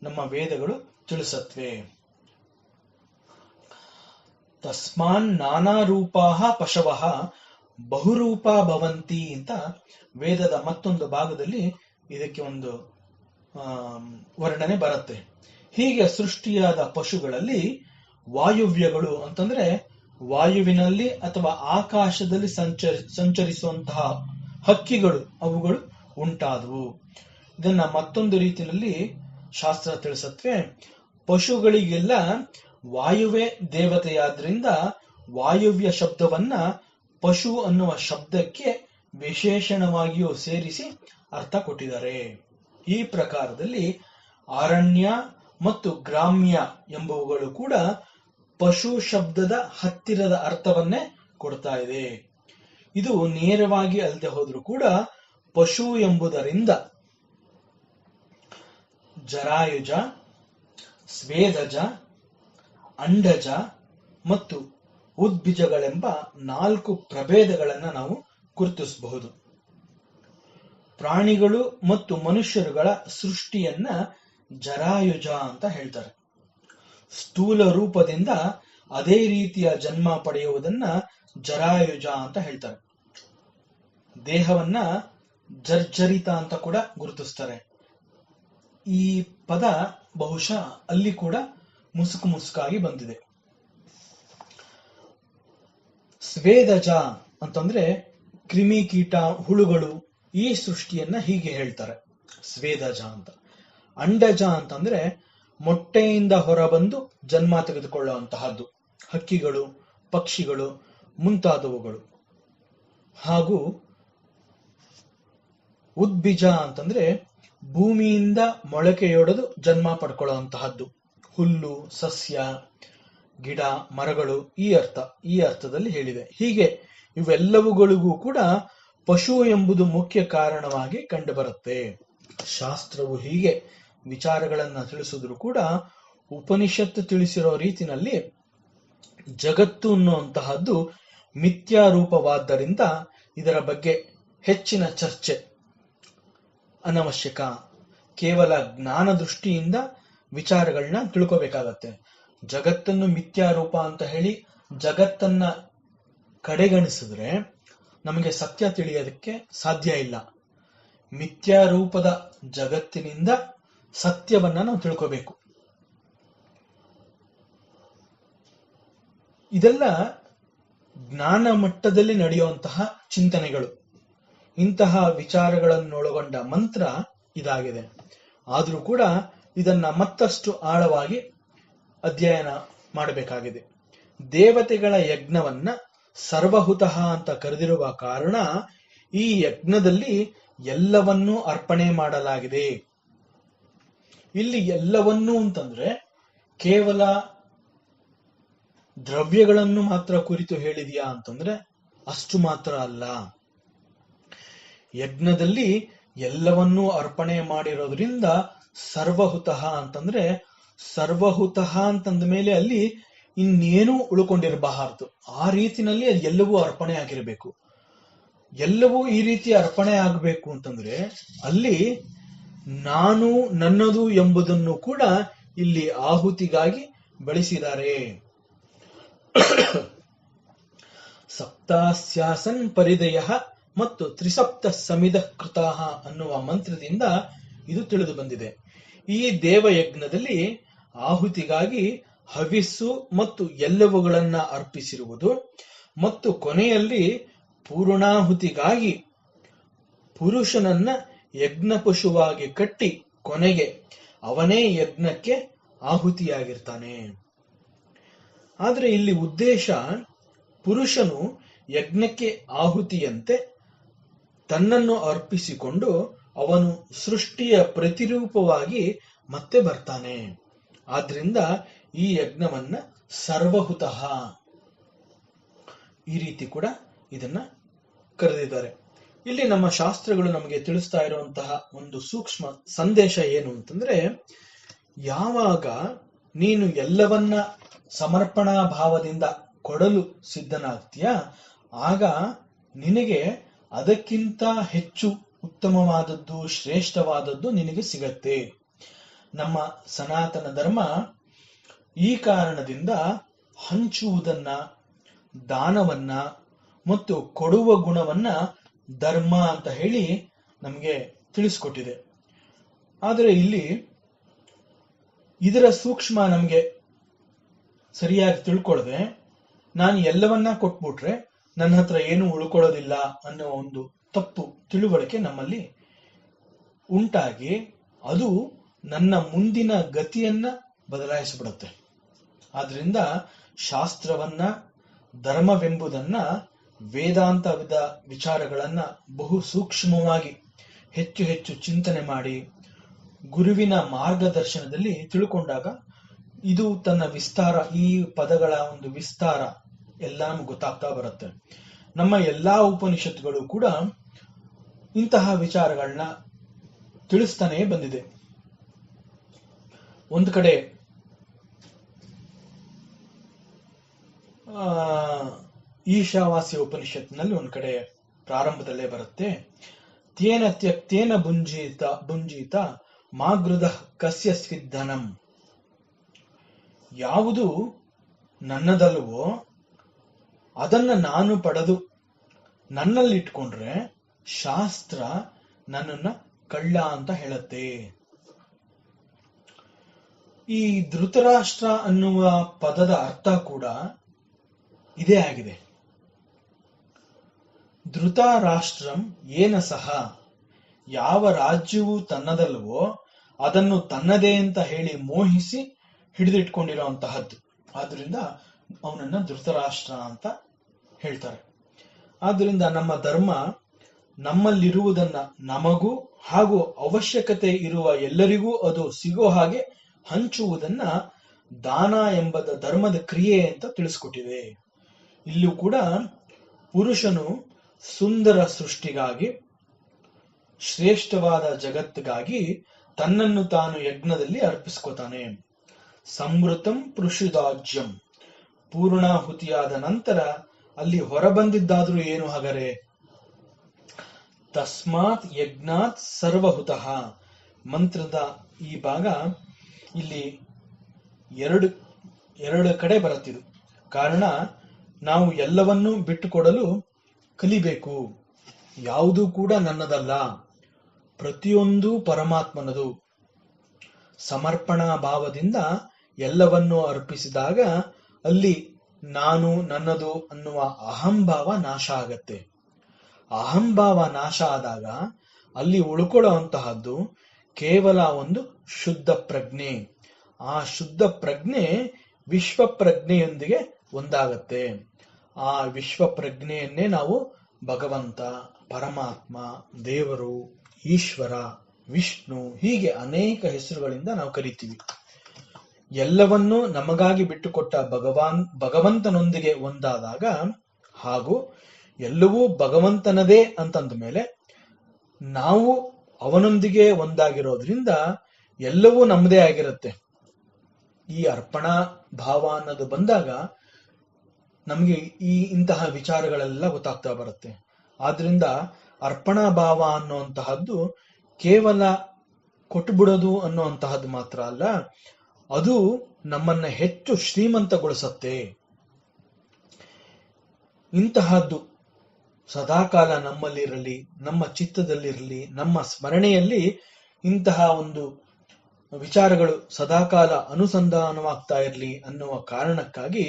ನಮ್ಮ ವೇದಗಳು ತಿಳಿಸತ್ವೆ. ತಸ್ಮಾನ್ ನಾನಾ ರೂಪಾಹ ಪಶವಃ ಬಹುರೂಪ ಭವಂತಿ ಅಂತ ವೇದದ ಮತ್ತೊಂದು ಭಾಗದಲ್ಲಿ ಇದಕ್ಕೆ ಒಂದು ವರ್ಣನೆ ಬರುತ್ತೆ. ಹೀಗೆ ಸೃಷ್ಟಿಯಾದ ಪಶುಗಳಲ್ಲಿ ವಾಯುವ್ಯಗಳು ಅಂತಂದ್ರೆ ವಾಯುವಿನಲ್ಲಿ ಅಥವಾ ಆಕಾಶದಲ್ಲಿ ಸಂಚರಿಸುವಂತಹ ಹಕ್ಕಿಗಳು ಅವುಗಳು ಉಂಟಾದವು. ಇದನ್ನ ಮತ್ತೊಂದು ರೀತಿಯಲ್ಲಿ ಶಾಸ್ತ್ರ ತಿಳಿಸತ್ವೆ. ಪಶುಗಳಿಗೆಲ್ಲ ವಾಯುವೇ ದೇವತೆಯಾದ್ರಿಂದ ವಾಯುವ್ಯ ಶಬ್ದವನ್ನ ಪಶು ಅನ್ನುವ ಶಬ್ದಕ್ಕೆ ವಿಶೇಷಣವಾಗಿಯೂ ಸೇರಿಸಿ ಅರ್ಥ ಕೊಟ್ಟಿದ್ದಾರೆ. ಈ ಪ್ರಕಾರದಲ್ಲಿ ಅರಣ್ಯ ಮತ್ತು ಗ್ರಾಮ್ಯ ಎಂಬುವುಗಳು ಕೂಡ ಪಶು ಶಬ್ದದ ಹತ್ತಿರದ ಅರ್ಥವನ್ನೇ ಕೊಡ್ತಾ ಇದೆ. ಇದು ನೇರವಾಗಿ ಅಲ್ಲದೆ ಹೋದ್ರೂ ಕೂಡ ಪಶು ಎಂಬುದರಿಂದ ಜರಾಯುಜ, ಸ್ವೇದಜ, ಅಂಡಜ ಮತ್ತು ಉದ್ಬಿಜಗಳೆಂಬ 4 ಪ್ರಭೇದಗಳನ್ನ ನಾವು ಗುರುತಿಸಬಹುದು. ಪ್ರಾಣಿಗಳು ಮತ್ತು ಮನುಷ್ಯರುಗಳ ಸೃಷ್ಟಿಯನ್ನ ಜರಾಯುಜ ಅಂತ ಹೇಳ್ತಾರೆ. ಸ್ಥೂಲ ರೂಪದಿಂದ ಅದೇ ರೀತಿಯ ಜನ್ಮ ಪಡೆಯುವುದನ್ನ ಜರಾಯುಜ ಅಂತ ಹೇಳ್ತಾರೆ. ದೇಹವನ್ನ ಜರ್ಜರಿತ ಅಂತ ಕೂಡ ಗುರುತಿಸ್ತಾರೆ. ಈ ಪದ ಬಹುಶಃ ಅಲ್ಲಿ ಕೂಡ ಮುಸುಕಾಗಿ ಬಂದಿದೆ. ಸ್ವೇದಜ ಅಂತಂದ್ರೆ ಕ್ರಿಮಿ ಕೀಟ ಹುಳುಗಳು ಈ ಸೃಷ್ಟಿಯನ್ನ ಹೀಗೆ ಹೇಳ್ತಾರೆ, ಸ್ವೇದಜ ಅಂತ. ಅಂಡಜ ಅಂತಂದ್ರೆ ಮೊಟ್ಟೆಯಿಂದ ಹೊರಬಂದು ಜನ್ಮ ತೆಗೆದುಕೊಳ್ಳುವಂತಹದ್ದು, ಹಕ್ಕಿಗಳು, ಪಕ್ಷಿಗಳು ಮುಂತಾದವುಗಳು. ಹಾಗೂ ಉದ್ಬಿಜ ಅಂತಂದ್ರೆ ಭೂಮಿಯಿಂದ ಮೊಳಕೆಯೊಡೆದು ಜನ್ಮ ಪಡ್ಕೊಳ್ಳುವಂತಹದ್ದು, ಹುಲ್ಲು, ಸಸ್ಯ, ಗಿಡ, ಮರಗಳು ಈ ಅರ್ಥದಲ್ಲಿ ಹೇಳಿದೆ. ಹೀಗೆ ಇವೆಲ್ಲವುಗಳಿಗೂ ಕೂಡ ಪಶು ಎಂಬುದು ಮುಖ್ಯ ಕಾರಣವಾಗಿ ಕಂಡುಬರುತ್ತೆ. ಶಾಸ್ತ್ರವು ಹೀಗೆ ವಿಚಾರಗಳನ್ನ ತಿಳಿಸಿದ್ರು ಕೂಡ ಉಪನಿಷತ್ತು ತಿಳಿಸಿರೋ ರೀತಿನಲ್ಲಿ ಜಗತ್ತು ಅನ್ನುವಂತಹದ್ದು ಮಿಥ್ಯಾರೂಪವಾದ್ದರಿಂದ ಇದರ ಬಗ್ಗೆ ಹೆಚ್ಚಿನ ಚರ್ಚೆ ಅನವಶ್ಯಕ. ಕೇವಲ ಜ್ಞಾನ ದೃಷ್ಟಿಯಿಂದ ವಿಚಾರಗಳನ್ನ ತಿಳ್ಕೋಬೇಕಾಗತ್ತೆ. ಜಗತ್ತನ್ನು ಮಿಥ್ಯಾರೂಪ ಅಂತ ಹೇಳಿ ಜಗತ್ತನ್ನ ಕಡೆಗಣಿಸಿದ್ರೆ ನಮಗೆ ಸತ್ಯ ತಿಳಿಯೋದಕ್ಕೆ ಸಾಧ್ಯ ಇಲ್ಲ. ಮಿಥ್ಯಾರೂಪದ ಜಗತ್ತಿನಿಂದ ಸತ್ಯವನ್ನ ನಾವು ತಿಳ್ಕೋಬೇಕು. ಇದೆಲ್ಲ ಜ್ಞಾನ ಮಟ್ಟದಲ್ಲಿ ನಡೆಯುವಂತಹ ಚಿಂತನೆಗಳು. ಇಂತಹ ವಿಚಾರಗಳನ್ನೊಳಗೊಂಡ ಮಂತ್ರ ಇದಾಗಿದೆ. ಆದರೂ ಕೂಡ ಇದನ್ನ ಮತ್ತಷ್ಟು ಆಳವಾಗಿ ಅಧ್ಯಯನ ಮಾಡಬೇಕಾಗಿದೆ. ದೇವತೆಗಳ ಯಜ್ಞವನ್ನ ಸರ್ವಹುತಃ ಅಂತ ಕರೆದಿರುವ ಕಾರಣ ಈ ಯಜ್ಞದಲ್ಲಿ ಎಲ್ಲವನ್ನೂ ಅರ್ಪಣೆ ಮಾಡಲಾಗಿದೆ. ಇಲ್ಲಿ ಎಲ್ಲವನ್ನೂ ಅಂತಂದ್ರೆ ಕೇವಲ ದ್ರವ್ಯಗಳನ್ನು ಮಾತ್ರ ಕುರಿತು ಹೇಳಿದೆಯಾ ಅಂತಂದ್ರೆ ಅಷ್ಟು ಮಾತ್ರ ಅಲ್ಲ. ಯಜ್ಞದಲ್ಲಿ ಎಲ್ಲವನ್ನೂ ಅರ್ಪಣೆ ಮಾಡಿರೋದ್ರಿಂದ ಸರ್ವಹುತಃ ಅಂತಂದ್ರೆ ಸರ್ವಹುತಃ ಅಂತಂದ ಮೇಲೆ ಅಲ್ಲಿ ಇನ್ನೇನೂ ಉಳ್ಕೊಂಡಿರಬಾರದು. ಆ ರೀತಿನಲ್ಲಿ ಅದು ಎಲ್ಲವೂ ಅರ್ಪಣೆ ಆಗಿರಬೇಕು. ಎಲ್ಲವೂ ಈ ರೀತಿ ಅರ್ಪಣೆ ಆಗಬೇಕು ಅಂತಂದ್ರೆ ಅಲ್ಲಿ ನಾನು ನನ್ನದು ಎಂಬುದನ್ನು ಕೂಡ ಇಲ್ಲಿ ಆಹುತಿಗಾಗಿ ಬಳಸಿದ್ದಾರೆ. ಸಪ್ತಾಸ್ಯಾಸನ್ ಪರಿದಯ ಮತ್ತು ತ್ರಿಸಪ್ತ ಸಮಿಧ ಕೃತಾಹ ಅನ್ನುವ ಮಂತ್ರದಿಂದ ಇದು ತಿಳಿದು ಬಂದಿದೆ. ಈ ದೇವಯಜ್ಞದಲ್ಲಿ ಆಹುತಿಗಾಗಿ ಹವಿಸ್ಸು ಮತ್ತು ಎಲ್ಲವುಗಳನ್ನ ಅರ್ಪಿಸಿರುವುದು ಮತ್ತು ಕೊನೆಯಲ್ಲಿ ಪೂರ್ಣಾಹುತಿಗಾಗಿ ಪುರುಷನನ್ನ ಯಜ್ಞ ಪಶುವಾಗಿ ಕಟ್ಟಿ ಕೊನೆಗೆ ಅವನೇ ಯಜ್ಞಕ್ಕೆ ಆಹುತಿಯಾಗಿರ್ತಾನೆ. ಆದ್ರೆ ಇಲ್ಲಿ ಉದ್ದೇಶ ಪುರುಷನು ಯಜ್ಞಕ್ಕೆ ಆಹುತಿಯಂತೆ ತನ್ನನ್ನು ಅರ್ಪಿಸಿಕೊಂಡು ಅವನು ಸೃಷ್ಟಿಯ ಪ್ರತಿರೂಪವಾಗಿ ಮತ್ತೆ ಬರ್ತಾನೆ. ಆದ್ರಿಂದ ಈ ಯಜ್ಞವನ್ನ ಸರ್ವಹುತಃ ಈ ರೀತಿ ಕೂಡ ಇದನ್ನ ಕರೆದಿದ್ದಾರೆ. ಇಲ್ಲಿ ನಮ್ಮ ಶಾಸ್ತ್ರಗಳು ನಮಗೆ ತಿಳಿಸ್ತಾ ಇರುವಂತಹ ಒಂದು ಸೂಕ್ಷ್ಮ ಸಂದೇಶ ಏನು ಅಂತಂದ್ರೆ, ಯಾವಾಗ ನೀನು ಎಲ್ಲವನ್ನ ಸಮರ್ಪಣಾ ಭಾವದಿಂದ ಕೊಡಲು ಸಿದ್ಧನಾಗ್ತೀಯ, ಆಗ ನಿನಗೆ ಅದಕ್ಕಿಂತ ಹೆಚ್ಚು ಉತ್ತಮವಾದದ್ದು, ಶ್ರೇಷ್ಠವಾದದ್ದು ನಿನಗೆ ಸಿಗತ್ತೆ. ನಮ್ಮ ಸನಾತನ ಧರ್ಮ ಈ ಕಾರಣದಿಂದ ಹಂಚುವುದನ್ನ, ದಾನವನ್ನ ಮತ್ತು ಕೊಡುವ ಗುಣವನ್ನ ಧರ್ಮ ಅಂತ ಹೇಳಿ ನಮಗೆ ತಿಳಿಸ್ಕೊಟ್ಟಿದೆ. ಆದರೆ ಇಲ್ಲಿ ಇದರ ಸೂಕ್ಷ್ಮ ನಮಗೆ ಸರಿಯಾಗಿ ತಿಳ್ಕೊಳ್ಳದೆ, ನಾನು ಎಲ್ಲವನ್ನ ಕೊಟ್ಬಿಟ್ರೆ ನನ್ನ ಹತ್ರ ಏನು ಉಳ್ಕೊಳ್ಳೋದಿಲ್ಲ ಅನ್ನೋ ಒಂದು ತಪ್ಪು ತಿಳುವಳಿಕೆ ನಮ್ಮಲ್ಲಿ ಉಂಟಾಗಿ ಅದು ನನ್ನ ಮುಂದಿನ ಗತಿಯನ್ನ ಬದಲಾಯಿಸಿಬಿಡುತ್ತೆ. ಆದ್ರಿಂದ ಶಾಸ್ತ್ರವನ್ನ, ಧರ್ಮವೆಂಬುದನ್ನ, ವೇದಾಂತವಿದ ವಿಚಾರಗಳನ್ನ ಬಹು ಸೂಕ್ಷ್ಮವಾಗಿ ಹೆಚ್ಚು ಹೆಚ್ಚು ಚಿಂತನೆ ಮಾಡಿ ಗುರುವಿನ ಮಾರ್ಗದರ್ಶನದಲ್ಲಿ ತಿಳ್ಕೊಂಡಾಗ ಇದು ತನ್ನ ವಿಸ್ತಾರ, ಈ ಪದಗಳ ಒಂದು ವಿಸ್ತಾರ ಎಲ್ಲ ನಮ್ಗೆ ಗೊತ್ತಾಗ್ತಾ ಬರುತ್ತೆ. ನಮ್ಮ ಎಲ್ಲಾ ಉಪನಿಷತ್ತುಗಳು ಕೂಡ ಇಂತಹ ವಿಚಾರಗಳನ್ನ ತಿಳಿಸ್ತಾನೆ ಬಂದಿದೆ. ಒಂದು ಕಡೆ ಈಶಾವಾಸ್ಯ ಉಪನಿಷತ್ನಲ್ಲಿ ಒಂದ್ ಕಡೆ ಪ್ರಾರಂಭದಲ್ಲೇ ಬರುತ್ತೆ, ತೇನ ತ್ಯಕ್ತೇನ ಭುಂಜೀತ ಮಾಗೃದ ಕಸ್ಯ ಸ್ವಿಧನಂ. ಯಾವುದು ನನ್ನದಲ್ವೋ ಅದನ್ನ ನಾನು ಪಡೆದು ನನ್ನಲ್ಲಿಟ್ಕೊಂಡ್ರೆ ಶಾಸ್ತ್ರ ನನ್ನನ್ನ ಕಳ್ಳ ಅಂತ ಹೇಳತ್ತೆ. ಈ ಧೃತರಾಷ್ಟ್ರ ಅನ್ನುವ ಪದದ ಅರ್ಥ ಕೂಡ ಇದೇ ಆಗಿದೆ. ಧೃತರಾಷ್ಟ್ರಂ ಏನ ಸಹ, ಯಾವ ರಾಜ್ಯವು ತನ್ನದಲ್ವೋ ಅದನ್ನು ತನ್ನದೇ ಅಂತ ಹೇಳಿ ಮೋಹಿಸಿ ಹಿಡಿದಿಟ್ಕೊಂಡಿರುವಂತಹದ್ದು. ಆದ್ರಿಂದ ಅವನನ್ನ ಧೃತರಾಷ್ಟ್ರ ಅಂತ ಹೇಳ್ತಾರೆ. ಆದ್ರಿಂದ ನಮ್ಮ ಧರ್ಮ ನಮ್ಮಲ್ಲಿರುವುದನ್ನ ನಮಗೂ ಹಾಗೂ ಅವಶ್ಯಕತೆ ಇರುವ ಎಲ್ಲರಿಗೂ ಅದು ಸಿಗೋ ಹಾಗೆ ಹಂಚುವುದನ್ನ ದಾನ ಎಂಬ ಧರ್ಮದ ಕ್ರಿಯೆ ಅಂತ ತಿಳಿಸ್ಕೊಟ್ಟಿದೆ. ಇಲ್ಲೂ ಕೂಡ ಪುರುಷನು ಸುಂದರ ಸೃಷ್ಟಿಗಾಗಿ, ಶ್ರೇಷ್ಠವಾದ ಜಗತ್ತಿಗಾಗಿ ತನ್ನನ್ನು ತಾನು ಯಜ್ಞದಲ್ಲಿ ಅರ್ಪಿಸ್ಕೋತಾನೆ. ಸಂವೃತಂ ಪೃಷುದಾಜ್ಯಂ, ಪೂರ್ಣಾಹುತಿಯಾದ ನಂತರ ಅಲ್ಲಿ ಹೊರಬಂದಿದ್ದಾದ್ರೂ ಏನು ಹಾಗರೆ? ತಸ್ಮಾತ್ ಯಜ್ಞಾತ್ ಸರ್ವಹುತಃ ಮಂತ್ರದ ಈ ಭಾಗ ಇಲ್ಲಿ ಎರಡು ಕಡೆ ಬರುತ್ತಿದ್ದು. ಕಾರಣ, ನಾವು ಎಲ್ಲವನ್ನೂ ಬಿಟ್ಟುಕೊಡಲು ಕಲಿಬೇಕು. ಯಾವುದೂ ಕೂಡ ನನ್ನದಲ್ಲ, ಪ್ರತಿಯೊಂದು ಪರಮಾತ್ಮನದು. ಸಮರ್ಪಣಾ ಭಾವದಿಂದ ಎಲ್ಲವನ್ನೂ ಅರ್ಪಿಸಿದಾಗ ಅಲ್ಲಿ ನಾನು, ನನ್ನದು ಅನ್ನುವ ಅಹಂಭಾವ ನಾಶ ಆಗತ್ತೆ. ಅಹಂಭಾವ ನಾಶ ಆದಾಗ ಅಲ್ಲಿ ಉಳ್ಕೊಳ್ಳುವಂತಹದ್ದು ಕೇವಲ ಒಂದು ಶುದ್ಧ ಪ್ರಜ್ಞೆ. ಆ ಶುದ್ಧ ಪ್ರಜ್ಞೆ ವಿಶ್ವ ಪ್ರಜ್ಞೆಯೊಂದಿಗೆ ಒಂದಾಗತ್ತೆ. ಆ ವಿಶ್ವ ಪ್ರಜ್ಞೆಯನ್ನೇ ನಾವು ಭಗವಂತ, ಪರಮಾತ್ಮ, ದೇವರು, ಈಶ್ವರ, ವಿಷ್ಣು, ಹೀಗೆ ಅನೇಕ ಹೆಸರುಗಳಿಂದ ನಾವು ಕರಿತೀವಿ. ಎಲ್ಲವನ್ನೂ ನಮಗಾಗಿ ಬಿಟ್ಟುಕೊಟ್ಟ ಭಗವಂತನೊಂದಿಗೆ ಒಂದಾದಾಗ, ಹಾಗೂ ಎಲ್ಲವೂ ಭಗವಂತನದೇ ಅಂತಂದ ಮೇಲೆ ನಾವು ಅವನೊಂದಿಗೆ ಒಂದಾಗಿರೋದ್ರಿಂದ ಎಲ್ಲವೂ ನಮ್ಮದೇ ಆಗಿರುತ್ತೆ. ಈ ಅರ್ಪಣಾ ಭಾವ ಅನ್ನೋದು ಬಂದಾಗ ನಮಗೆ ಇಂತಹ ವಿಚಾರಗಳೆಲ್ಲ ಗೊತ್ತಾಗ್ತಾ ಬರುತ್ತೆ. ಆದ್ರಿಂದ ಅರ್ಪಣಾ ಭಾವ ಅನ್ನುವಂತಹದ್ದು ಕೇವಲ ಕೊಟ್ಟುಬಿಡೋದು ಅನ್ನುವಂತಹದ್ದು ಮಾತ್ರ ಅಲ್ಲ, ಅದು ನಮ್ಮನ್ನ ಹೆಚ್ಚು ಶ್ರೀಮಂತಗೊಳಿಸತ್ತೆ. ಇಂತಹದ್ದು ಸದಾಕಾಲ ನಮ್ಮಲ್ಲಿರಲಿ, ನಮ್ಮ ಚಿತ್ತದಲ್ಲಿರಲಿ, ನಮ್ಮ ಸ್ಮರಣೆಯಲ್ಲಿ ಇಂತಹ ಒಂದು ವಿಚಾರಗಳು ಸದಾಕಾಲ ಅನುಸಂಧಾನವಾಗ್ತಾ ಇರಲಿ ಅನ್ನುವ ಕಾರಣಕ್ಕಾಗಿ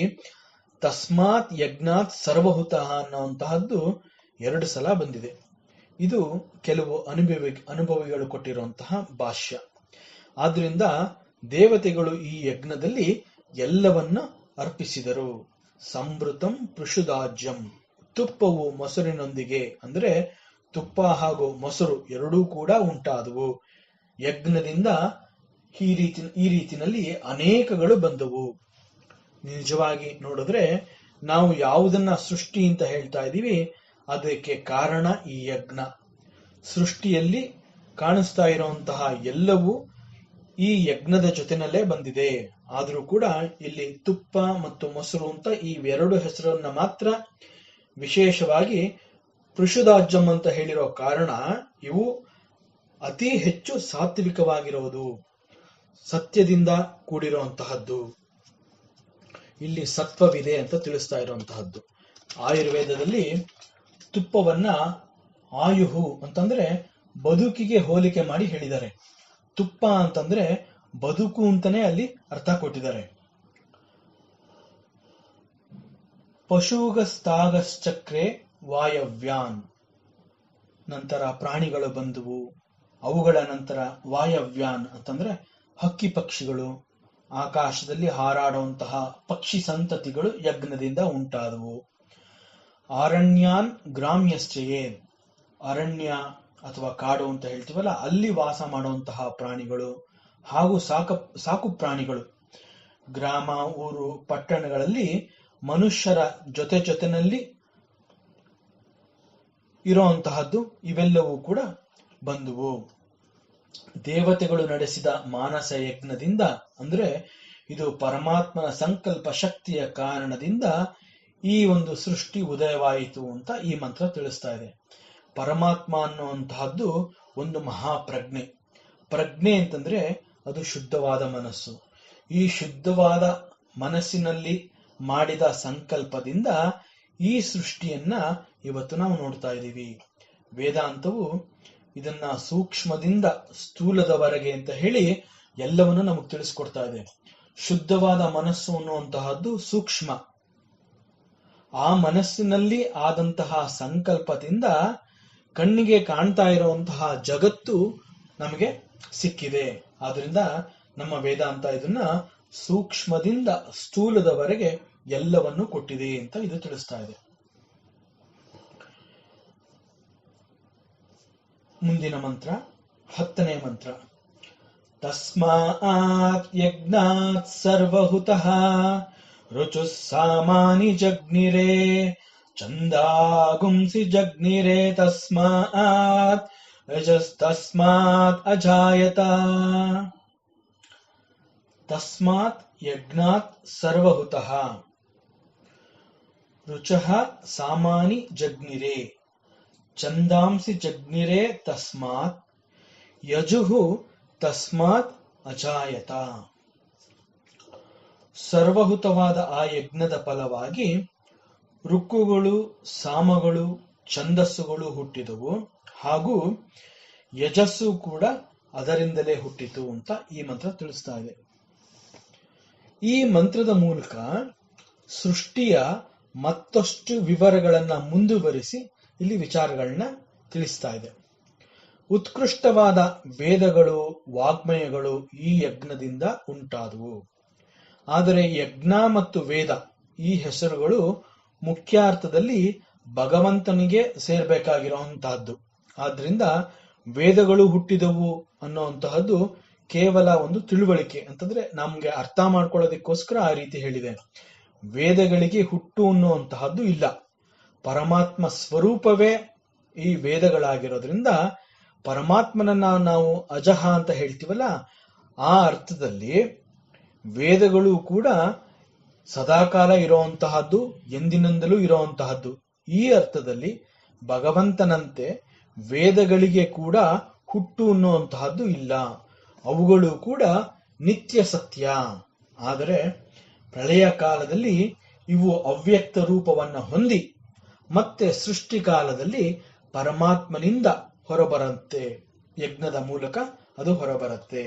ತಸ್ಮಾತ್ ಯಜ್ಞಾತ್ ಸರ್ವಹುತಃ ಅನ್ನುವಂತಹದ್ದು 2 ಸಲ ಬಂದಿದೆ. ಇದು ಕೆಲವು ಅನುಭವಿಗಳು ಕೊಟ್ಟಿರುವಂತಹ ಭಾಷ್ಯ. ಆದ್ರಿಂದ ದೇವತೆಗಳು ಈ ಯಜ್ಞದಲ್ಲಿ ಎಲ್ಲವನ್ನ ಅರ್ಪಿಸಿದರು. ಸಂವೃತಂ ಪೃಷುದಾಜ್ಯಂ, ತುಪ್ಪವು ಮೊಸರಿನೊಂದಿಗೆ, ಅಂದ್ರೆ ತುಪ್ಪ ಹಾಗೂ ಮೊಸರು ಎರಡೂ ಕೂಡ ಉಂಟಾದವು. ಯಜ್ಞದಿಂದ ಈ ರೀತಿನಲ್ಲಿ ಅನೇಕಗಳು ಬಂದವು. ನಿಜವಾಗಿ ನೋಡಿದ್ರೆ ನಾವು ಯಾವುದನ್ನ ಸೃಷ್ಟಿ ಅಂತ ಹೇಳ್ತಾ ಇದ್ದೀವಿ, ಅದಕ್ಕೆ ಕಾರಣ ಈ ಯಜ್ಞ. ಸೃಷ್ಟಿಯಲ್ಲಿ ಕಾಣಿಸ್ತಾ ಇರುವಂತಹ ಎಲ್ಲವೂ ಈ ಯಜ್ಞದ ಜೊತೆನಲ್ಲೇ ಬಂದಿದೆ. ಆದ್ರೂ ಕೂಡ ಇಲ್ಲಿ ತುಪ್ಪ ಮತ್ತು ಮೊಸರು ಅಂತ ಈ ಎರಡು ಹೆಸರನ್ನ ಮಾತ್ರ ವಿಶೇಷವಾಗಿ ಪೃಷುದಾಜ್ಯಂ ಅಂತ ಹೇಳಿರೋ ಕಾರಣ ಇವು ಅತಿ ಹೆಚ್ಚು ಸಾತ್ವಿಕವಾಗಿರುವುದು, ಸತ್ಯದಿಂದ ಕೂಡಿರುವಂತಹದ್ದು. ಇಲ್ಲಿ ಸತ್ವವಿದೆ ಅಂತ ತಿಳಿಸ್ತಾ ಇರುವಂತಹದ್ದು. ಆಯುರ್ವೇದದಲ್ಲಿ ತುಪ್ಪವನ್ನ ಆಯುಹು ಅಂತಂದ್ರೆ ಬದುಕಿಗೆ ಹೋಲಿಕೆ ಮಾಡಿ ಹೇಳಿದ್ದಾರೆ. ತುಪ್ಪ ಅಂತಂದ್ರೆ ಬದುಕು ಅಂತಾನೆ ಅಲ್ಲಿ ಅರ್ಥ ಕೊಟ್ಟಿದ್ದಾರೆ. ಪಶುಗಸ್ತಾಗಶ್ಚಕ್ರೆ ವಾಯವ್ಯಾನ್, ನಂತರ ಪ್ರಾಣಿಗಳು ಬಂದುವು. ಅವುಗಳ ನಂತರ ವಾಯವ್ಯಾನ್ ಅಂತಂದ್ರೆ ಹಕ್ಕಿ ಪಕ್ಷಿಗಳು, ಆಕಾಶದಲ್ಲಿ ಹಾರಾಡುವಂತಹ ಪಕ್ಷಿ ಸಂತತಿಗಳು ಯಜ್ಞದಿಂದ ಉಂಟಾದವು. ಆರಣ್ಯಾನ್ ಗ್ರಾಮ್ಯಶ್ಚಯೇ, ಅರಣ್ಯ ಅಥವಾ ಕಾಡು ಅಂತ ಹೇಳ್ತೀವಲ್ಲ, ಅಲ್ಲಿ ವಾಸ ಮಾಡುವಂತಹ ಪ್ರಾಣಿಗಳು ಹಾಗೂ ಸಾಕು ಪ್ರಾಣಿಗಳು. ಗ್ರಾಮ, ಊರು, ಪಟ್ಟಣಗಳಲ್ಲಿ ಮನುಷ್ಯರ ಜೊತೆನಲ್ಲಿ ಇರುವಂತಹದ್ದು ಇವೆಲ್ಲವೂ ಕೂಡ ಬಂದುವು. ದೇವತೆಗಳು ನಡೆಸಿದ ಮಾನಸ ಯಜ್ಞದಿಂದ, ಅಂದ್ರೆ ಇದು ಪರಮಾತ್ಮನ ಸಂಕಲ್ಪ ಶಕ್ತಿಯ ಕಾರಣದಿಂದ ಈ ಒಂದು ಸೃಷ್ಟಿ ಉದಯವಾಯಿತು ಅಂತ ಈ ಮಂತ್ರ ತಿಳಿಸ್ತಾ ಇದೆ. ಪರಮಾತ್ಮ ಅನ್ನುವಂತಹದ್ದು ಒಂದು ಮಹಾಪ್ರಜ್ಞೆ. ಪ್ರಜ್ಞೆ ಅಂತಂದ್ರೆ ಅದು ಶುದ್ಧವಾದ ಮನಸ್ಸು. ಈ ಶುದ್ಧವಾದ ಮನಸ್ಸಿನಲ್ಲಿ ಮಾಡಿದ ಸಂಕಲ್ಪದಿಂದ ಈ ಸೃಷ್ಟಿಯನ್ನ ಇವತ್ತು ನಾವು ನೋಡ್ತಾ ಇದ್ದೀವಿ. ವೇದಾಂತವು ಇದನ್ನ ಸೂಕ್ಷ್ಮದಿಂದ ಸ್ಥೂಲದವರೆಗೆ ಅಂತ ಹೇಳಿ ಎಲ್ಲವನ್ನೂ ನಮಗೆ ತಿಳಿಸ್ಕೊಡ್ತಾ ಇದೆ. ಶುದ್ಧವಾದ ಮನಸ್ಸು ಅನ್ನುವಂತಹದ್ದು ಸೂಕ್ಷ್ಮ. ಆ ಮನಸ್ಸಿನಲ್ಲಿ ಆದಂತಹ ಸಂಕಲ್ಪದಿಂದ ಕಣ್ಣಿಗೆ ಕಾಣ್ತಾ ಇರುವಂತಹ ಜಗತ್ತು ನಮಗೆ ಸಿಕ್ಕಿದೆ. ಆದ್ರಿಂದ ನಮ್ಮ ವೇದಾಂತ ಇದನ್ನ ಸೂಕ್ಷ್ಮದಿಂದ ಸ್ಥೂಲದವರೆಗೆ ಎಲ್ಲವನ್ನು ಕೊಟ್ಟಿದೆ ಅಂತ ಇದು ತಿಳಿಸ್ತಾ ಇದೆ. ಮುಂದಿನ ಮಂತ್ರ 10ನೇ ಮಂತ್ರ. ತಸ್ಮಾತ್ ಯಜ್ಞಾತ್ ಸರ್ವಹುತಃ ರುಚು ಸಾಮಾನಿ ಜಗ್ನಿರೇ ಚಂದಾಗುಂಸಿ ಜಗ್ನಿರೇ ತಸ್ಮಾತ್ ರಜಸ್ತಸ್ಮಾತ್ ಅಜಾಯತ. ತಸ್ಮಾತ್ ಯಜ್ಞಾತ್ ಸರ್ವಹುತಃ ರುಚಃ ಸಾಮಾನಿ ಜಗ್ನಿರೇ ಚಂದಾಂಸಿ ಜಗ್ನಿರೇ ತಸ್ಮಾತ್ ಯಜುಹು ತಸ್ಮಾತ್ ಅಜಾಯತ. ಸರ್ವಹುತವಾದ ಆ ಯಜ್ಞದ ಫಲವಾಗಿ ಋಕ್ಕುಗಳು, ಸಾಮಗಳು, ಛಂದಸ್ಸುಗಳು ಹುಟ್ಟಿದವು ಹಾಗೂ ಯಜಸ್ಸು ಕೂಡ ಅದರಿಂದಲೇ ಹುಟ್ಟಿತು ಅಂತ ಈ ಮಂತ್ರ ತಿಳಿಸ್ತಾ ಇದೆ. ಈ ಮಂತ್ರದ ಮೂಲಕ ಸೃಷ್ಟಿಯ ಮತ್ತಷ್ಟು ವಿವರಗಳನ್ನ ಮುಂದುವರಿಸಿ ಇಲ್ಲಿ ವಿಚಾರಗಳನ್ನ ತಿಳಿಸ್ತಾ ಇದೆ. ಉತ್ಕೃಷ್ಟವಾದ ವೇದಗಳು, ವಾಗ್ಮಯಗಳು ಈ ಯಜ್ಞದಿಂದ ಉಂಟಾದವು. ಆದರೆ ಯಜ್ಞ ಮತ್ತು ವೇದ ಈ ಹೆಸರುಗಳು ಮುಖ್ಯಾರ್ಥದಲ್ಲಿ ಭಗವಂತನಿಗೆ ಸೇರ್ಬೇಕಾಗಿರುವಂತಹದ್ದು. ಆದ್ರಿಂದ ವೇದಗಳು ಹುಟ್ಟಿದವು ಅನ್ನುವಂತಹದ್ದು ಕೇವಲ ಒಂದು ತಿಳುವಳಿಕೆ ಅಂತಂದ್ರೆ ನಮ್ಗೆ ಅರ್ಥ ಮಾಡ್ಕೊಳ್ಳೋದಕ್ಕೋಸ್ಕರ ಆ ರೀತಿ ಹೇಳಿದೆ. ವೇದಗಳಿಗೆ ಹುಟ್ಟು ಅನ್ನುವಂತಹದ್ದು ಇಲ್ಲ. ಪರಮಾತ್ಮ ಸ್ವರೂಪವೇ ಈ ವೇದಗಳಾಗಿರೋದ್ರಿಂದ ಪರಮಾತ್ಮನನ್ನ ನಾವು ಅಜಹ ಅಂತ ಹೇಳ್ತೀವಲ್ಲ, ಆ ಅರ್ಥದಲ್ಲಿ ವೇದಗಳು ಕೂಡ ಸದಾಕಾಲ ಇರುವಂತಹದ್ದು, ಎಂದಿನಿಂದಲೂ ಇರುವಂತಹದ್ದು. ಈ ಅರ್ಥದಲ್ಲಿ ಭಗವಂತನಂತೆ ವೇದಗಳಿಗೆ ಕೂಡ ಹುಟ್ಟು ಅನ್ನುವಂತಹದ್ದು ಇಲ್ಲ. ಅವುಗಳು ಕೂಡ ನಿತ್ಯ ಸತ್ಯ. ಆದರೆ ಪ್ರಳಯ ಕಾಲದಲ್ಲಿ ಇವು ಅವ್ಯಕ್ತ ರೂಪವನ್ನ ಹೊಂದಿ ಮತ್ತೆ ಸೃಷ್ಟಿ ಕಾಲದಲ್ಲಿ ಪರಮಾತ್ಮನಿಂದ ಹೊರಬರುತ್ತೆ. ಯಜ್ಞದ ಮೂಲಕ ಅದು ಹೊರಬರುತ್ತೆ.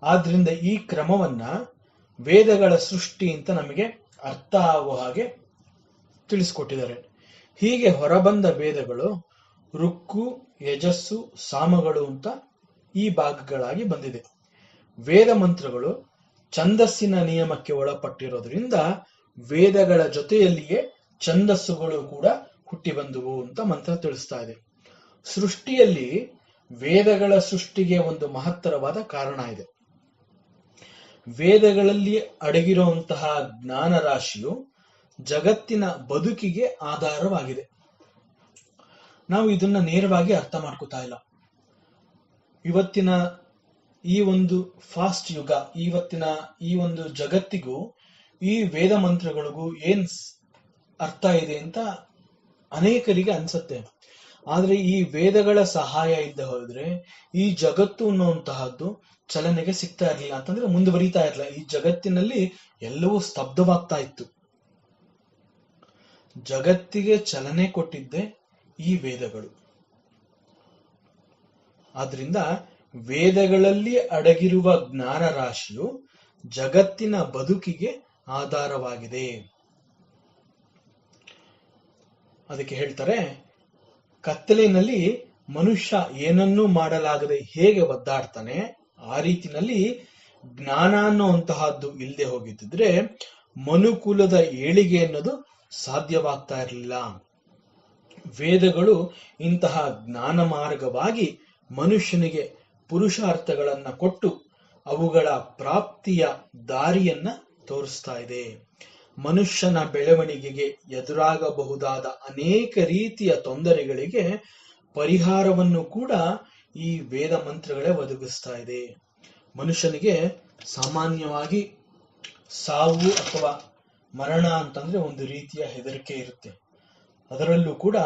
ಆದ್ರಿಂದ ಈ ಕ್ರಮವನ್ನ ವೇದಗಳ ಸೃಷ್ಟಿ ಅಂತ ನಮಗೆ ಅರ್ಥ ಆಗುವ ಹಾಗೆ ತಿಳಿಸ್ಕೊಟ್ಟಿದ್ದಾರೆ. ಹೀಗೆ ಹೊರಬಂದ ವೇದಗಳು ಋಕ್ಕು, ಯಜಸ್ಸು, ಸಾಮಗಳು ಅಂತ ಈ ಭಾಗಗಳಾಗಿ ಬಂದಿದೆ. ವೇದ ಮಂತ್ರಗಳು ಛಂದಸ್ಸಿನ ನಿಯಮಕ್ಕೆ ಒಳಪಟ್ಟಿರೋದ್ರಿಂದ ವೇದಗಳ ಜೊತೆಯಲ್ಲಿಯೇ ಛಂದಸ್ಸುಗಳು ಕೂಡ ಹುಟ್ಟಿ ಬಂದುವು ಅಂತ ಮಂತ್ರ ತಿಳಿಸ್ತಾ ಇದೆ. ಸೃಷ್ಟಿಯಲ್ಲಿ ವೇದಗಳ ಸೃಷ್ಟಿಗೆ ಒಂದು ಮಹತ್ತರವಾದ ಕಾರಣ ಇದೆ. ವೇದಗಳಲ್ಲಿ ಅಡಗಿರುವಂತಹ ಜ್ಞಾನ ರಾಶಿಯು ಜಗತ್ತಿನ ಬದುಕಿಗೆ ಆಧಾರವಾಗಿದೆ. ನಾವು ಇದನ್ನ ನೇರವಾಗಿ ಅರ್ಥ ಮಾಡ್ಕೋತಾ ಇಲ್ಲ. ಇವತ್ತಿನ ಈ ಒಂದು ಫಾಸ್ಟ್ ಯುಗ, ಇವತ್ತಿನ ಈ ಒಂದು ಜಗತ್ತಿಗೂ ಈ ವೇದ ಮಂತ್ರಗಳಿಗೂ ಏನ್ ಅರ್ಥ ಇದೆ ಅಂತ ಅನೇಕರಿಗೆ ಅನ್ಸುತ್ತೆ. ಆದ್ರೆ ಈ ವೇದಗಳ ಸಹಾಯ ಇದ್ದ ಹೋದ್ರೆ ಈ ಜಗತ್ತು ಅನ್ನುವಂತಹದ್ದು ಚಲನೆಗೆ ಸಿಗ್ತಾ ಇರ್ಲಿಲ್ಲ, ಅಂತಂದ್ರೆ ಮುಂದುವರಿತಾ ಇರಲಿಲ್ಲ. ಈ ಜಗತ್ತಿನಲ್ಲಿ ಎಲ್ಲವೂ ಸ್ತಬ್ಧವಾಗ್ತಾ ಇತ್ತು. ಜಗತ್ತಿಗೆ ಚಲನೆ ಕೊಟ್ಟಿದ್ದೆ ಈ ವೇದಗಳು. ಆದ್ರಿಂದ ವೇದಗಳಲ್ಲಿ ಅಡಗಿರುವ ಜ್ಞಾನ ರಾಶಿಯು ಜಗತ್ತಿನ ಬದುಕಿಗೆ ಆಧಾರವಾಗಿದೆ. ಅದಕ್ಕೆ ಹೇಳ್ತಾರೆ, ಕತ್ತಲಿನಲ್ಲಿ ಮನುಷ್ಯ ಏನನ್ನೂ ಮಾಡಲಾಗದೆ ಹೇಗೆ ಒದ್ದಾಡ್ತಾನೆ, ಆ ರೀತಿನಲ್ಲಿ ಜ್ಞಾನ ಅನ್ನುವಂತಹದ್ದು ಇಲ್ಲದೆ ಹೋಗಿದ್ದಿದ್ರೆ ಮನುಕುಲದ ಏಳಿಗೆ ಅನ್ನೋದು ಸಾಧ್ಯವಾಗ್ತಾ ಇರಲಿಲ್ಲ. ವೇದಗಳು ಇಂತಹ ಜ್ಞಾನ ಮಾರ್ಗವಾಗಿ ಮನುಷ್ಯನಿಗೆ ಪುರುಷಾರ್ಥಗಳನ್ನ ಕೊಟ್ಟು ಅವುಗಳ ಪ್ರಾಪ್ತಿಯ ದಾರಿಯನ್ನ ತೋರಿಸ್ತಾ ಇದೆ. ಮನುಷ್ಯನ ಬೆಳವಣಿಗೆಗೆ ಎದುರಾಗಬಹುದಾದ ಅನೇಕ ರೀತಿಯ ತೊಂದರೆಗಳಿಗೆ ಪರಿಹಾರವನ್ನು ಕೂಡ ಈ ವೇದ ಮಂತ್ರಗಳೇ ಒದಗಿಸ್ತಾ ಇದೆ. ಮನುಷ್ಯನಿಗೆ ಸಾಮಾನ್ಯವಾಗಿ ಸಾವು ಅಥವಾ ಮರಣ ಅಂತಂದ್ರೆ ಒಂದು ರೀತಿಯ ಹೆದರಿಕೆ ಇರುತ್ತೆ. ಅದರಲ್ಲೂ ಕೂಡ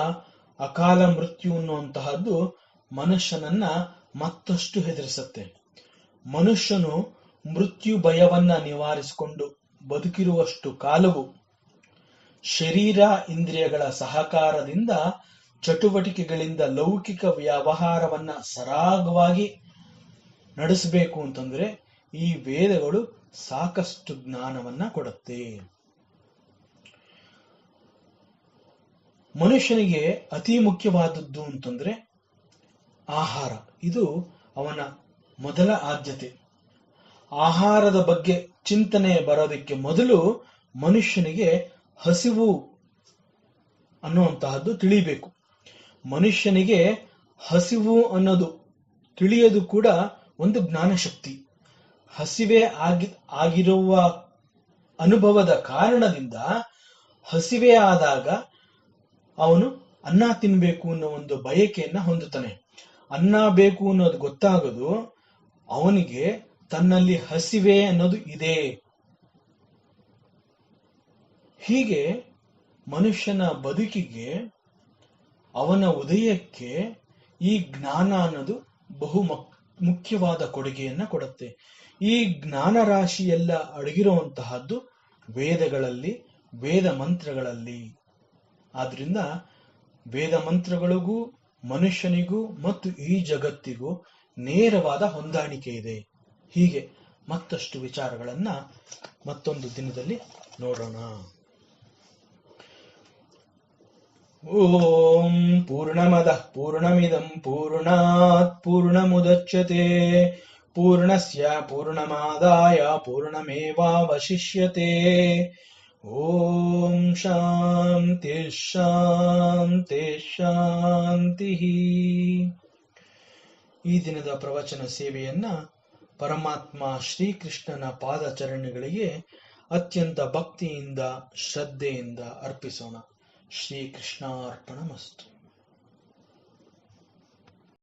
ಅಕಾಲ ಮೃತ್ಯು ಅನ್ನುವಂತಹದ್ದು ಮನುಷ್ಯನನ್ನ ಮತ್ತಷ್ಟು ಹೆದರಿಸುತ್ತೆ. ಮನುಷ್ಯನು ಮೃತ್ಯು ಭಯವನ್ನ ನಿವಾರಿಸಿಕೊಂಡು ಬದುಕಿರುವಷ್ಟು ಕಾಲವು ಶರೀರ ಇಂದ್ರಿಯಗಳ ಸಹಕಾರದಿಂದ ಚಟುವಟಿಕೆಗಳಿಂದ ಲೌಕಿಕ ವ್ಯವಹಾರವನ್ನ ಸರಾಗವಾಗಿ ನಡೆಸಬೇಕು ಅಂತಂದ್ರೆ ಈ ವೇದಗಳು ಸಾಕಷ್ಟು ಜ್ಞಾನವನ್ನ ಕೊಡುತ್ತೆ. ಮನುಷ್ಯನಿಗೆ ಅತಿ ಮುಖ್ಯವಾದದ್ದು ಅಂತಂದ್ರೆ ಆಹಾರ. ಇದು ಅವನ ಮೊದಲ ಆದ್ಯತೆ. ಆಹಾರದ ಬಗ್ಗೆ ಚಿಂತನೆ ಬರೋದಕ್ಕೆ ಮೊದಲು ಮನುಷ್ಯನಿಗೆ ಹಸಿವು ಅನ್ನುವಂತಹದ್ದು ತಿಳಿಬೇಕು. ಮನುಷ್ಯನಿಗೆ ಹಸಿವು ಅನ್ನೋದು ತಿಳಿಯೋದು ಕೂಡ ಒಂದು ಜ್ಞಾನ ಶಕ್ತಿ. ಹಸಿವೆ ಆಗಿರುವ ಅನುಭವದ ಕಾರಣದಿಂದ ಹಸಿವೆ ಆದಾಗ ಅವನು ಅನ್ನ ತಿನ್ಬೇಕು ಅನ್ನೋ ಒಂದು ಬಯಕೆಯನ್ನ ಹೊಂದುತ್ತಾನೆ. ಅನ್ನ ಬೇಕು ಅನ್ನೋದು ಗೊತ್ತಾಗೋದು ಅವನಿಗೆ ತನ್ನಲ್ಲಿ ಹಸಿವೆ ಅನ್ನೋದು ಇದೆ. ಹೀಗೆ ಮನುಷ್ಯನ ಬದುಕಿಗೆ, ಅವನ ಉದಯಕ್ಕೆ ಈ ಜ್ಞಾನ ಅನ್ನೋದು ಬಹು ಮುಖ್ಯವಾದ ಕೊಡುಗೆಯನ್ನ ಕೊಡುತ್ತೆ. ಈ ಜ್ಞಾನ ರಾಶಿ ಎಲ್ಲ ಅಡಗಿರುವಂತಹದ್ದು ವೇದಗಳಲ್ಲಿ, ವೇದ ಮಂತ್ರಗಳಲ್ಲಿ. ಆದ್ರಿಂದ ವೇದ ಮಂತ್ರಗಳಿಗೂ ಮನುಷ್ಯನಿಗೂ ಮತ್ತು ಈ ಜಗತ್ತಿಗೂ ನೇರವಾದ ಹೊಂದಾಣಿಕೆ ಇದೆ. ಹೀಗೆ ಮತ್ತಷ್ಟು ವಿಚಾರಗಳನ್ನ ಮತ್ತೊಂದು ದಿನದಲ್ಲಿ ನೋಡೋಣ. ಓಂ ಪೂರ್ಣಮದಃ ಪೂರ್ಣಮಿದಂ ಪೂರ್ಣಾತ್ ಪೂರ್ಣಮುದಚ್ಯತೆ ಪೂರ್ಣಸ್ಯ ಪೂರ್ಣಮಾದಾಯ ಪೂರ್ಣಮೇವಾವಶಿಷ್ಯತೆ. ಓಂ ಶಾಂತಿ ಶಾಂತಿ ಶಾಂತಿ. ಈ ದಿನದ ಪ್ರವಚನ ಸೇವೆಯನ್ನ ಪರಮಾತ್ಮ ಶ್ರೀಕೃಷ್ಣನ ಪಾದಚರಣೆಗಳಿಗೆ ಅತ್ಯಂತ ಭಕ್ತಿಯಿಂದ ಶ್ರದ್ಧೆಯಿಂದ ಅರ್ಪಿಸೋಣ. ಶ್ರೀಕೃಷ್ಣಾರ್ಪಣಮಸ್ತು.